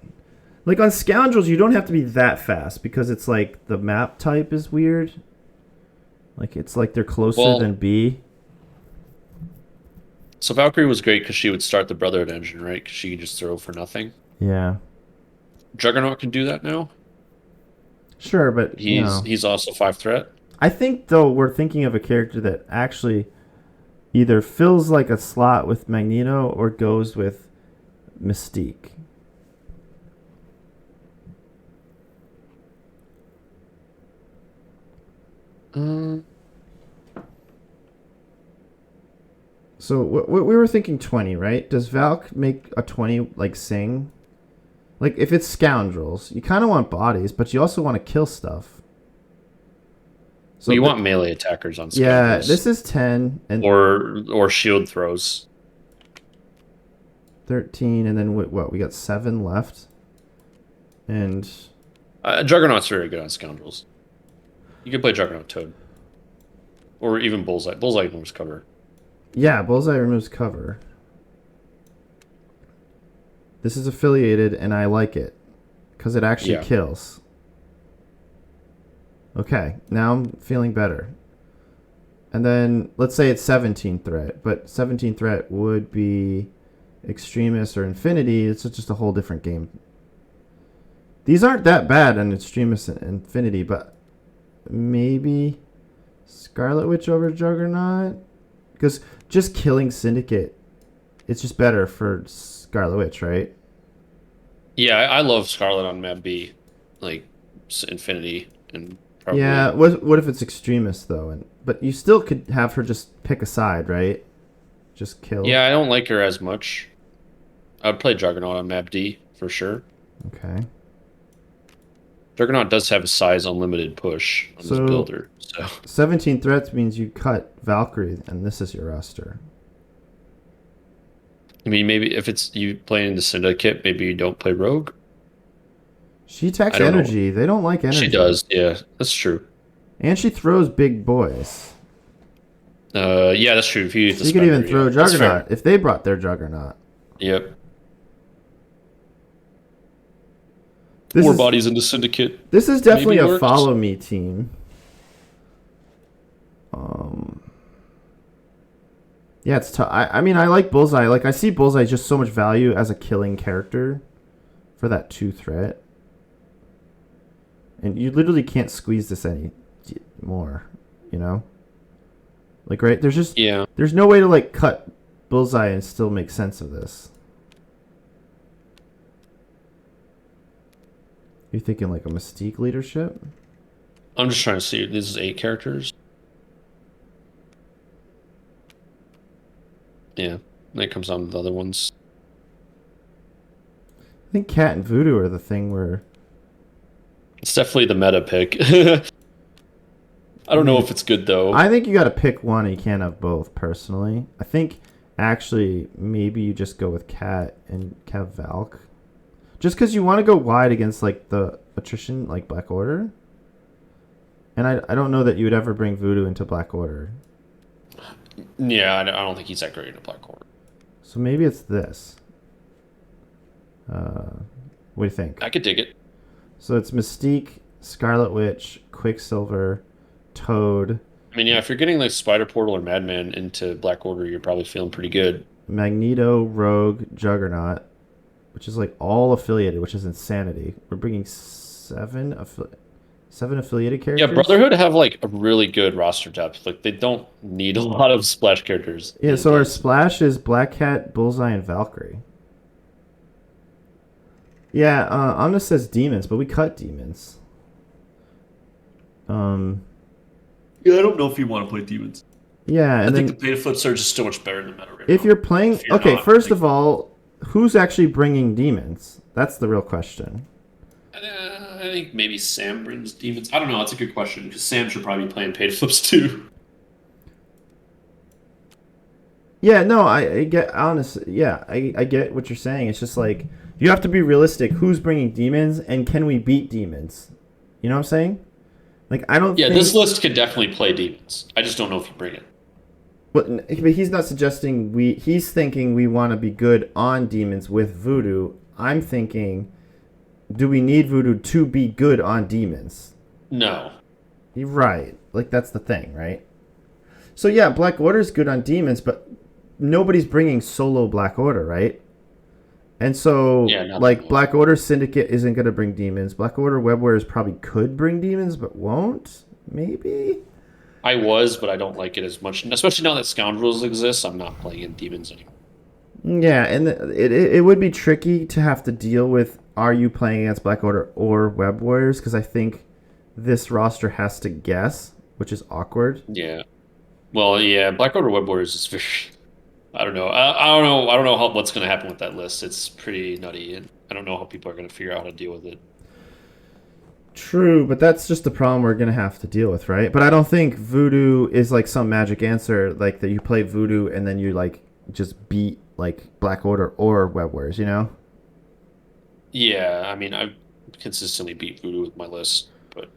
like on Scoundrels, you don't have to be that fast because it's like the map type is weird. Like it's like they're closer Well, than B. so Valkyrie was great because she would start the Brotherhood engine, right? Because she could just throw for nothing. Yeah, Juggernaut can do that now. sure, but He's also 5 threat. I think though we're thinking of a character that actually either fills like a slot with Magneto or goes with Mystique. Um, So we were thinking 20, right? Does Valk make a 20 like sing? Like if it's Scoundrels, you kind of want bodies, but you also want to kill stuff. So well, you want melee attackers on yeah, Scoundrels. this is 10 and Or shield throws. 13, and then what? We got 7 left, and Juggernaut's very good on Scoundrels. You can play Juggernaut Toad. Or even Bullseye. Bullseye moves cover. Moves. Cover. yeah, Bullseye removes cover. Yeah, Bullseye removes cover. Yeah, Bullseye removes cover. Yeah, Bullseye removes cover. Yeah, Bullseye removes cover. Yeah, Bullseye removes cover. Yeah, Bullseye removes cover. Yeah, Bullseye removes cover. Yeah, Bullseye removes cover. This is affiliated, and I like it because it actually Yeah. kills. Okay, now I'm feeling better. And then let's say it's 17 threat, but 17 threat would be Extremis or Infinity. It's just a whole different game. These aren't that bad on Extremis and Infinity, but maybe Scarlet Witch over Juggernaut? Because just killing Syndicate, it's just better for Scarlet Witch, right? Yeah, I love Scarlet on map B, like Infinity and probably. Yeah, what if it's Extremis, though? But you still could have her just pick a side, right? Just kill. Yeah, I don't like her as much. I'd play Juggernaut on map D for sure. Okay. Juggernaut does have a size unlimited push on his So builder, so 17 threats means you cut Valkyrie, and this is your roster. I mean maybe if it's you playing the Syndicate, maybe you don't play Rogue. She attacks I don't know. energy. They don't like energy. She does, yeah, that's true. And she throws big boys. Yeah, that's true. If you use the She could even Spectre, throw yeah, that's fair. Juggernaut if they brought their Juggernaut. Yep. This More is, bodies in the Syndicate. This is definitely maybe a works. follow me team. Yeah, it's tough. I mean, I like Bullseye. Like, I see Bullseye just so much value as a killing character for that 2 threat. And you literally can't squeeze this any more, you know? Like, right? Yeah. There's no way to, like, cut Bullseye and still make sense of this. You're thinking, like, a Mystique leadership? I'm just trying to see. This is 8 characters. Yeah. Then it comes on to the other ones. I think Cat and Voodoo are the thing where... It's definitely the meta pick. I don't know if it's good though. I think you got to pick one and you can't have both, personally. I think, actually, maybe you just go with Cat and have Valk. Just because you want to go wide against, like, the attrition, like, Black Order. And I don't know that you would ever bring Voodoo into Black Order. Yeah, I don't think he's that great in a Black Order. So maybe it's this. What do you think? I could dig it. So it's Mystique, Scarlet Witch, Quicksilver, Toad, I mean, yeah, if you're getting like Spider Portal or Madman into Black Order, you're probably feeling pretty good. Magneto, Rogue, Juggernaut, which is like all affiliated, which is insanity. We're bringing seven affiliated characters. Yeah, Brotherhood have like a really good roster depth. Like they don't need a lot of splash characters. Yeah, so our splash is Black Cat, Bullseye, and Valkyrie. Yeah, Omnis says demons, but we cut demons. Yeah, I don't know if you want to play demons. Yeah, and I think then the pay to flip surge is so much better than meta right if now. you're playing, If you're okay, not, first like- of all, who's actually bringing demons? That's the real question. I think maybe Sam brings demons. I don't know. That's a good question because Sam should probably be playing pay to flips too. Yeah, no, I get honestly. Yeah, I get what you're saying. It's just like you have to be realistic. Who's bringing demons, and can we beat demons? You know what I'm saying? Like I don't. Yeah, think, this list can definitely play demons. I just don't know if you bring it. But he's not suggesting we. He's thinking we want to be good on demons with voodoo. I'm thinking, do we need voodoo to be good on demons? No. You're right. Like that's the thing, right? So yeah, Black Order's good on demons, but nobody's bringing solo Black Order, right? And so, Yeah, like, Black Order Syndicate isn't going to bring demons. Black Order Web Warriors probably could bring demons, but won't? Maybe? I was, but I don't like it as much. Especially now that Scoundrels exists, I'm not playing in demons anymore. Yeah, and it would be tricky to have to deal with, are you playing against Black Order or Web Warriors? Because I think this roster has to guess, which is awkward. Yeah. Well, yeah, Black Order Web Warriors is very... I don't know. I don't know. I don't know what's going to happen with that list. It's pretty nutty, and I don't know how people are going to figure out how to deal with it. True, but that's just the problem we're going to have to deal with, right? But I don't think Voodoo is like some magic answer, like that you play Voodoo and then you like just beat like Black Order or Web Warriors, you know? Yeah, I mean, I consistently beat Voodoo with my list, but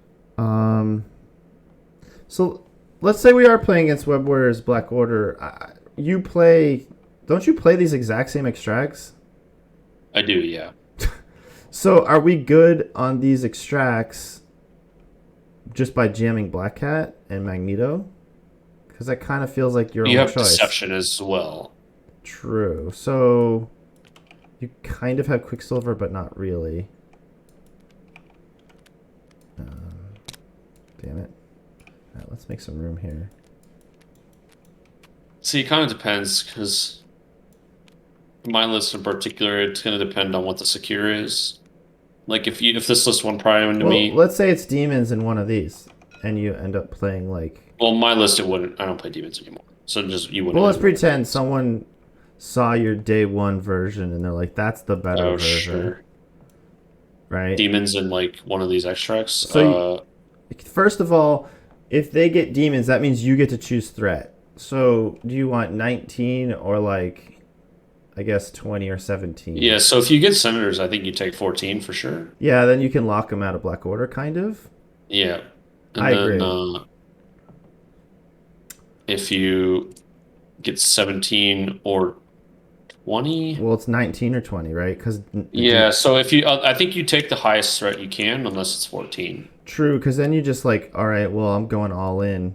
So let's say we are playing against Web Warriors, Black Order. Don't you play these exact same extracts? I do, yeah. So are we good on these extracts just by jamming Black Cat and Magneto? Because that kind of feels like your You only have choice. deception as well. True. So you kind of have Quicksilver, but not really. Damn it. All right, let's make some room here. See, it kind of depends because my list in particular, it's going to depend on what the secure is. Like if this list won prime to Well, me, let's say it's demons in one of these, and you end up playing like. well, my list it wouldn't. I don't play demons anymore, so just you wouldn't Well, let's have run pretend demons. someone saw your day one version and they're like, "That's the better Oh version," sure, right? demons in like one of these extracts. So, first of all, if they get demons, that means you get to choose threat. So, do you want 19 or like, I guess 20 or 17? Yeah, so if you get senators, I think you take 14 for sure. Yeah, then you can lock them out of Black Order, kind of. Yeah, I and then agree. if you get 17 or 20. Well, it's 19 or 20, right? Because Yeah, so if you, I think you take the highest threat you can, unless it's 14. true, because then you just like, all right, well, I'm going all in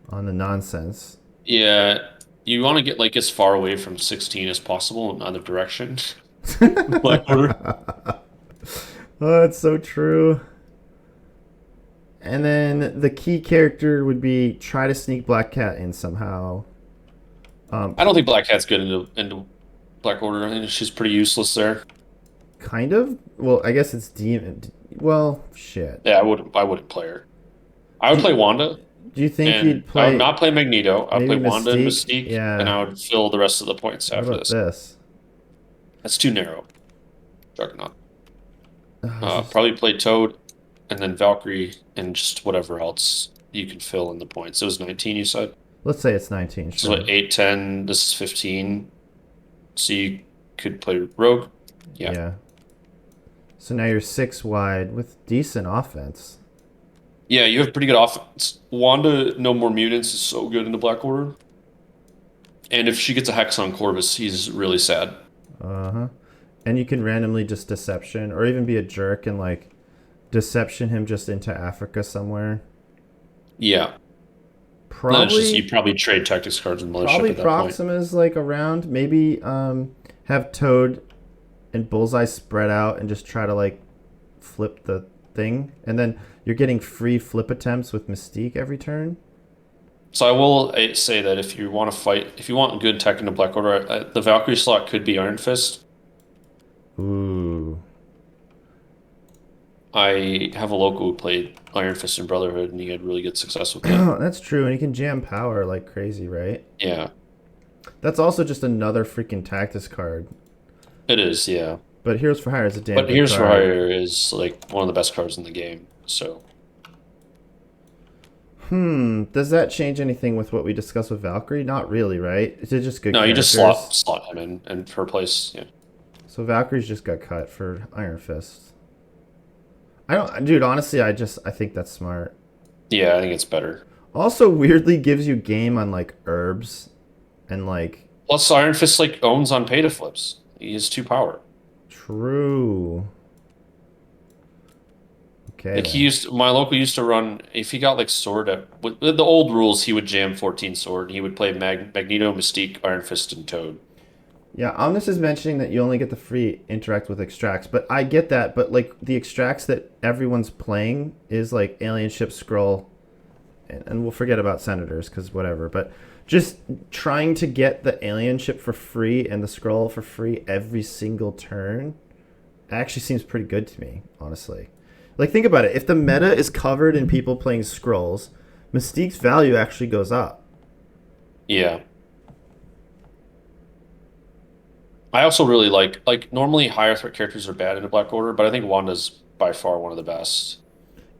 on the nonsense. Yeah, you want to get like as far away from 16 as possible in either direction. Black order. Oh, that's so true. And then the key character would be try to sneak Black Cat in somehow. I don't think Black Cat's good into Black Order. I think she's pretty useless there. Kind of. Well, I guess it's demon. Well, shit. Yeah, I wouldn't play her. I would Do, play Wanda, do you think and you'd I would play not play Magneto. I would maybe play Wanda and Mystique? Mystique, and Yeah. I would fill the rest of the points What after about this. this? That's too narrow. Juggernaut. Just Probably play Toad, and then Valkyrie, and just whatever else you can fill in the points. It was 19, you said? let's say it's 19. So Sure. what, 8, 10, this is 15. So you could play Rogue. Yeah. Yeah. So now you're 6 wide with decent offense. Yeah, you have pretty good offense. Wanda, no more mutants, is so good in the Black Order. And if she gets a hex on Corvus, he's really sad. Uh huh. And you can randomly just deception or even be a jerk and like deception him just into Africa somewhere. Yeah. Then it's just you Probably probably trade tactics cards with Mothership probably at that point. Proxima's like around. Maybe have Toad and Bullseye spread out and just try to like flip the thing. And then you're getting free flip attempts with Mystique every turn. So I will say that if you want to fight, if you want good tech in the Black Order, the Valkyrie slot could be Iron Fist. Ooh. I have a local who played Iron Fist in Brotherhood, and he had really good success with it. Oh, that's true. And he can jam power like crazy, right? Yeah, That's also just another freaking Tactus card. it is. Yeah, But Heroes for Hire is a damn but good Here's for card. Hire is like one of the best cards in the game. So Does that change anything with what we discussed with Valkyrie? Not really, right? It's just good no, you characters. just slot him in and her place. Yeah, So Valkyrie's just got cut for Iron Fist. I don't, dude. Honestly, I think that's smart. yeah, I think it's better. Also, weirdly gives you game on like herbs, and like Plus, Iron Fist like owns on pay to flips. He has 2 power. true. Okay. Like Then. my local used to run, if he got like sword with the old rules, he would jam 14 sword. And he would play Magneto, Mystique, Iron Fist, and Toad. Yeah, Omnis is mentioning that you only get the free interact with extracts, but I get that. But like the extracts that everyone's playing is like Alien Ship Scroll, and we'll forget about Senators because whatever. But just trying to get the Alien Ship for free and the Scroll for free every single turn actually seems pretty good to me, honestly. Like think about it. If the meta is covered in people playing Scrolls, Mystique's value actually goes up. Yeah. I also really like normally higher threat characters are bad in a Black Order, but I think Wanda's by far one of the best.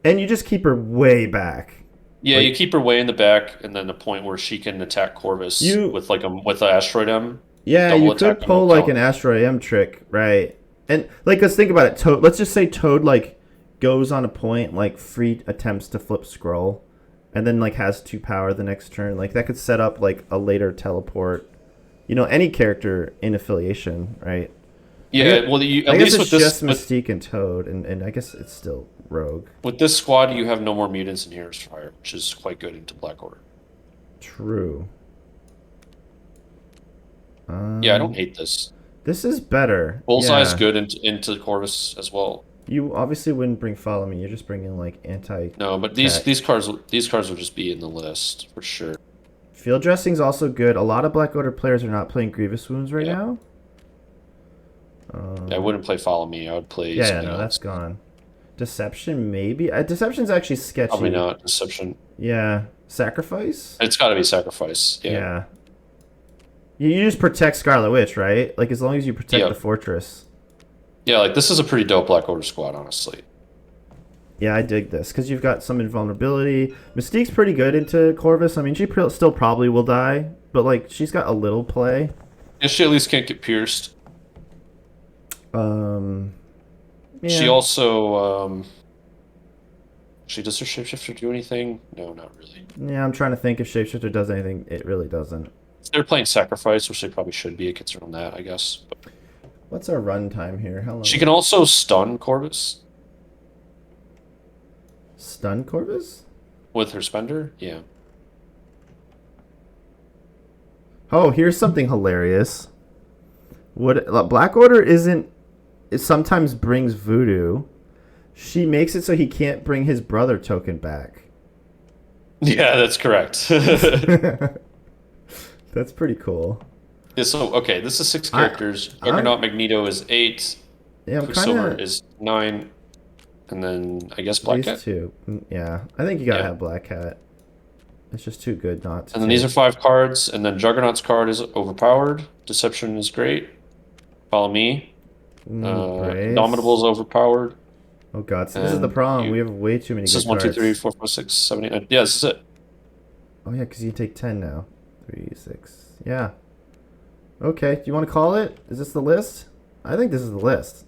And you just keep her way back. Yeah, Like you keep her way in the back, and then the point where she can attack Corvus you with like with an Asteroid M, Yeah, double you attack could him pull and like kill an him. Asteroid M trick, right? And like, let's think about it. Toad. Let's just say Toad like goes on a point, like free attempts to flip scroll, and then like has 2 power the next turn. Like that could set up like a later teleport. You know, any character in affiliation, right? I guess, Yeah, well, I at guess least it's with this just Mystique and Toad, and I guess it's still Rogue. with this squad, you have no more mutants and heroes for hire, which is quite good into Black Order. True. Yeah, I don't hate this. This is better. Bullseye's Yeah. good into Corvus as well. You obviously wouldn't bring Follow Me. You're just bringing like No, but anti-tech. these cards will just be in the list for sure. Field dressing's also good. A lot of Black Order players are not playing Grievous Wounds right Yeah. now. I wouldn't play Follow Me. I would play Yeah, something no, that's else. gone. Deception, maybe. Deception's actually sketchy. Probably not Deception. Yeah. Sacrifice? It's got to be Sacrifice. Yeah. Yeah. You just protect Scarlet Witch, right? Like, as long as you protect the fortress. Yeah, like, this is a pretty dope Black Order squad, honestly. Yeah, I dig this, because you've got some invulnerability. Mystique's pretty good into Corvus. I mean, she still probably will die, but, like, she's got a little play. And she at least can't get pierced. Yeah. She also, does her shapeshifter do anything? No, not really. Yeah, I'm trying to think if Shapeshifter does anything. It really doesn't. They're playing Sacrifice, which they probably should be. It gets around that, I guess. But What's our run time here? How long? she can also stun Corvus Stun Corvus? with her spender. Yeah. Oh, here's something hilarious. What Black Order isn't. It sometimes brings voodoo. She makes it so he can't bring his brother token back. Yeah, that's correct. That's pretty cool. Yeah, so, okay, this is 6 characters. Juggernaut Magneto is 8. Yeah, I'm Quicksilver kind of is 9. And then, I guess, Black Cat? 2. Yeah, I think you gotta have Black Cat. It's just too good not to. And then these are 5 cards. And then Juggernaut's card is overpowered. Deception is great. Follow Me. Indomitable is overpowered. Oh god, so this is the problem. We have way too many This good is 1, 2, cards. 3, 4, 5, 6, 7, 8, 9. Yeah, this is it. Oh yeah, because you take 10 now. 3, 6. Yeah. Okay, do you want to call it? Is this the list? I think this is the list.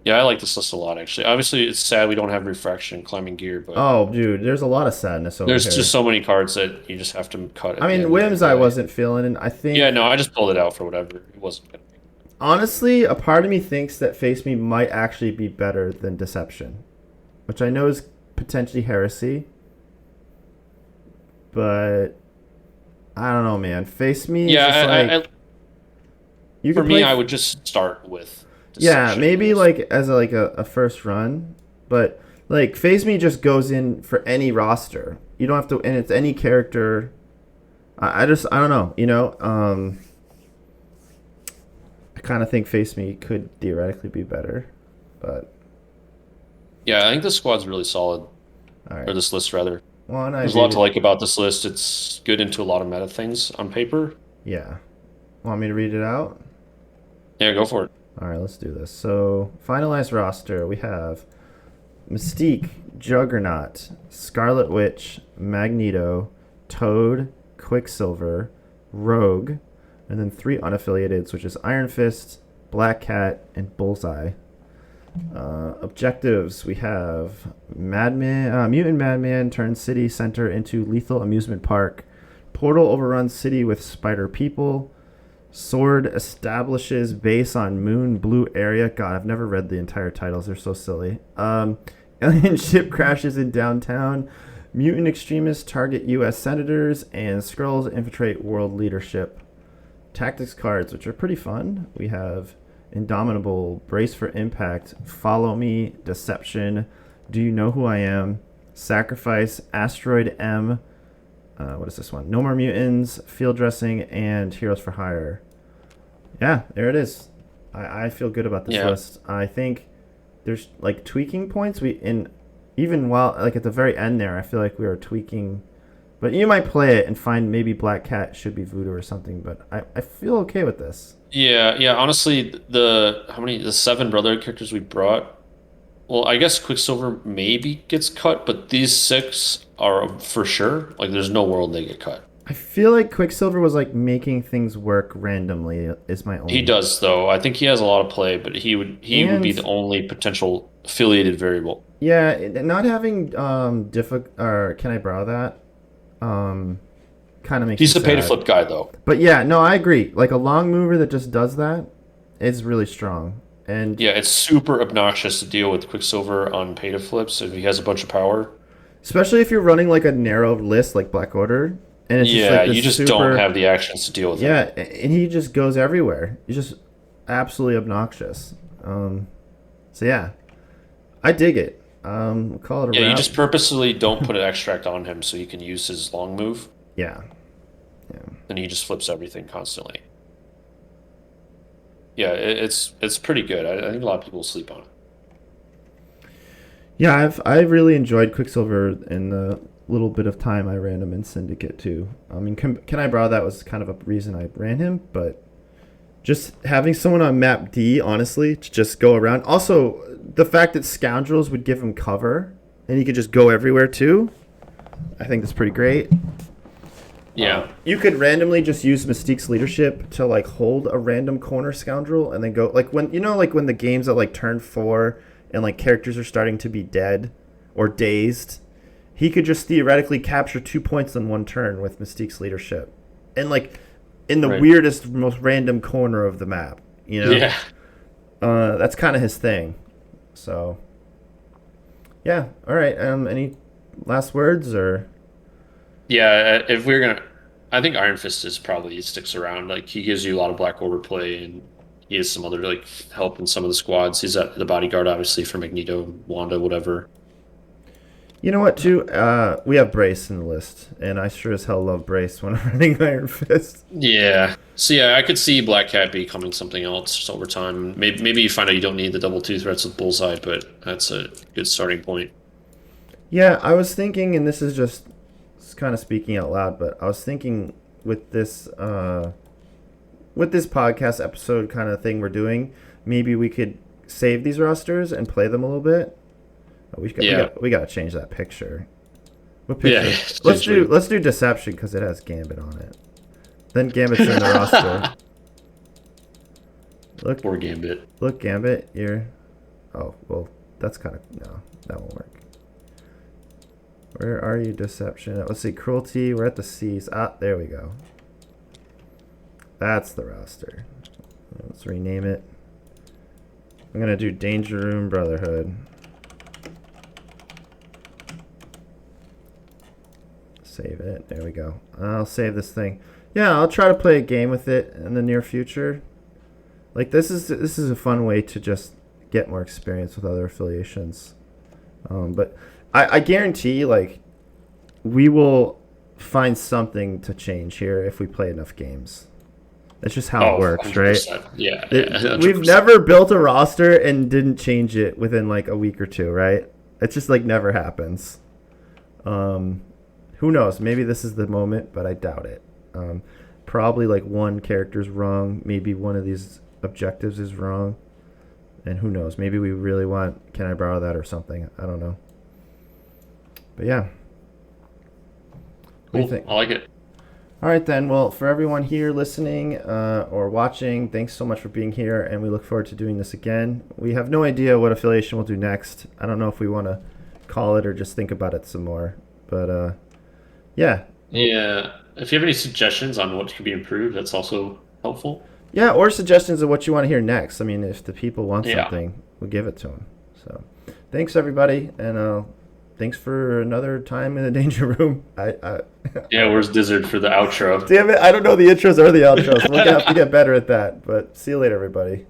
Yeah, I like this list a lot, actually. Obviously, it's sad we don't have Refraction and Climbing Gear, but Oh, dude, there's a lot of sadness over there's here. just so many cards that you just have to cut. I mean, Whims I wasn't feeling, and I think... Yeah, no, I just pulled it out for whatever. It wasn't going to be. Honestly, a part of me thinks that Face Me might actually be better than Deception, which I know is potentially heresy, but I don't know, man. Face Me is just like... For me, I would just start with Yeah, Deception. maybe like as a first run, but like Phase Me just goes in for any roster. You don't have to, and it's any character. I don't know, I kind of think Face Me could theoretically be better, but yeah, I think this squad's really solid, all right. or this list rather. Well, There's a lot to like about this list. It's good into a lot of meta things on paper. Yeah, want me to read it out? Yeah, go for it. All right, let's do this. So, finalized roster, we have Mystique, Juggernaut, Scarlet Witch, Magneto, Toad, Quicksilver, Rogue, and then 3 unaffiliateds, which is Iron Fist, Black Cat, and Bullseye. Objectives, we have Mutant Madman turns city center into lethal amusement park. Portal overruns city with spider people. Sword establishes base on Moon Blue area. God, I've never read the entire titles. They're so silly. Alien ship crashes in downtown. Mutant extremists target U.S. senators. And Skrulls infiltrate world leadership. Tactics cards, which are pretty fun. We have Indomitable, Brace for Impact, Follow Me, Deception, Do You Know Who I Am, Sacrifice, Asteroid M, what is this one? No More Mutants, Field Dressing, and Heroes for Hire. Yeah, there it is. I feel good about this list. I think there's like tweaking points. Even while like at the very end there, I feel like we are tweaking. But you might play it and find maybe Black Cat should be Voodoo or something. But I feel okay with this. Yeah. Honestly, the 7 Brotherhood characters we brought. Well, I guess Quicksilver maybe gets cut, but these 6 are for sure. Like, there's no world they get cut. I feel like Quicksilver was like making things work randomly. Is my only. He does though. I think he has a lot of play, but he would be the only potential affiliated variable. Yeah, not having or can I borrow that? Kind of makes. He's the pay to flip guy though. But yeah, no, I agree. Like a long mover that just does that, is really strong. And Yeah, it's super obnoxious to deal with Quicksilver on pay to flips if he has a bunch of power. especially if you're running like a narrow list like Black Order, and it's just Yeah, like this you just don't super, have the actions to deal with him. yeah, and he just goes everywhere. He's just absolutely obnoxious. So yeah, I dig it. We'll call it a Yeah, you wrap. just purposely don't put an extract on him so you can use his long move, Yeah, yeah, and he just flips everything constantly. Yeah, it's pretty good. I think a lot of people sleep on it. yeah. I really enjoyed Quicksilver in the little bit of time I ran him in Syndicate too. I mean, can I borrow that was kind of a reason I ran him, but just having someone on map D, honestly, to just go around. Also, the fact that Scoundrels would give him cover and he could just go everywhere too, I think that's pretty great. Yeah, You could randomly just use Mystique's leadership to like hold a random corner Scoundrel and then go like when the games at like turn 4 and like characters are starting to be dead or dazed, he could just theoretically capture 2 points in one turn with Mystique's leadership. And like in the right. weirdest, most random corner of the map, you know? Yeah. That's kind of his thing. So, yeah. All right. Any last words or? Yeah, if we're gonna, I think Iron Fist is probably sticks around. Like he gives you a lot of Black Order play, and he has some other like help in some of the squads. He's at the bodyguard, obviously for Magneto, Wanda, whatever. You know what, too? We have Brace in the list, and I sure as hell love Brace when I'm running Iron Fist. Yeah. So yeah, I could see Black Cat becoming something else over time. Maybe you find out you don't need the double two threats with Bullseye, but that's a good starting point. Yeah, I was thinking, and this is just kind of speaking out loud, but I was thinking with this podcast episode kind of thing we're doing, maybe we could save these rosters and play them a little bit. Oh, we got to change that picture. What picture? Yeah, let's do Deception because it has Gambit on it. Then Gambit's in the roster. Look, Poor Gambit. look, Gambit, you're. Oh well, that's kind of no, that won't work. Where are you, Deception? Let's see, Cruelty. We're at the C's. Ah, there we go. That's the roster. Let's rename it. I'm gonna do Danger Room Brotherhood. Save it. There we go. I'll save this thing. Yeah, I'll try to play a game with it in the near future. Like this is a fun way to just get more experience with other affiliations. But I guarantee like we will find something to change here if we play enough games. That's just how it works, 100%. right? Yeah, We've 100%. never built a roster and didn't change it within like a week or two, right? It's just like never happens. Who knows? Maybe this is the moment, but I doubt it. Probably like one character's wrong. Maybe one of these objectives is wrong. And who knows? Maybe we really want Can I Borrow That or something. I don't know. But yeah. What do you Cool. think? I like it. All right, then. Well, for everyone here listening or watching, thanks so much for being here, and we look forward to doing this again. We have no idea what affiliation we'll do next. I don't know if we want to call it or just think about it some more. But, yeah. Yeah. If you have any suggestions on what could be improved, that's also helpful. Yeah, or suggestions of what you want to hear next. I mean, if the people want Yeah. something, we'll give it to them. So, thanks, everybody, and thanks for another time in the Danger Room. Yeah, where's Dizzard for the outro? Damn it, I don't know the intros or the outros. We're going to have to get better at that. But see you later, everybody.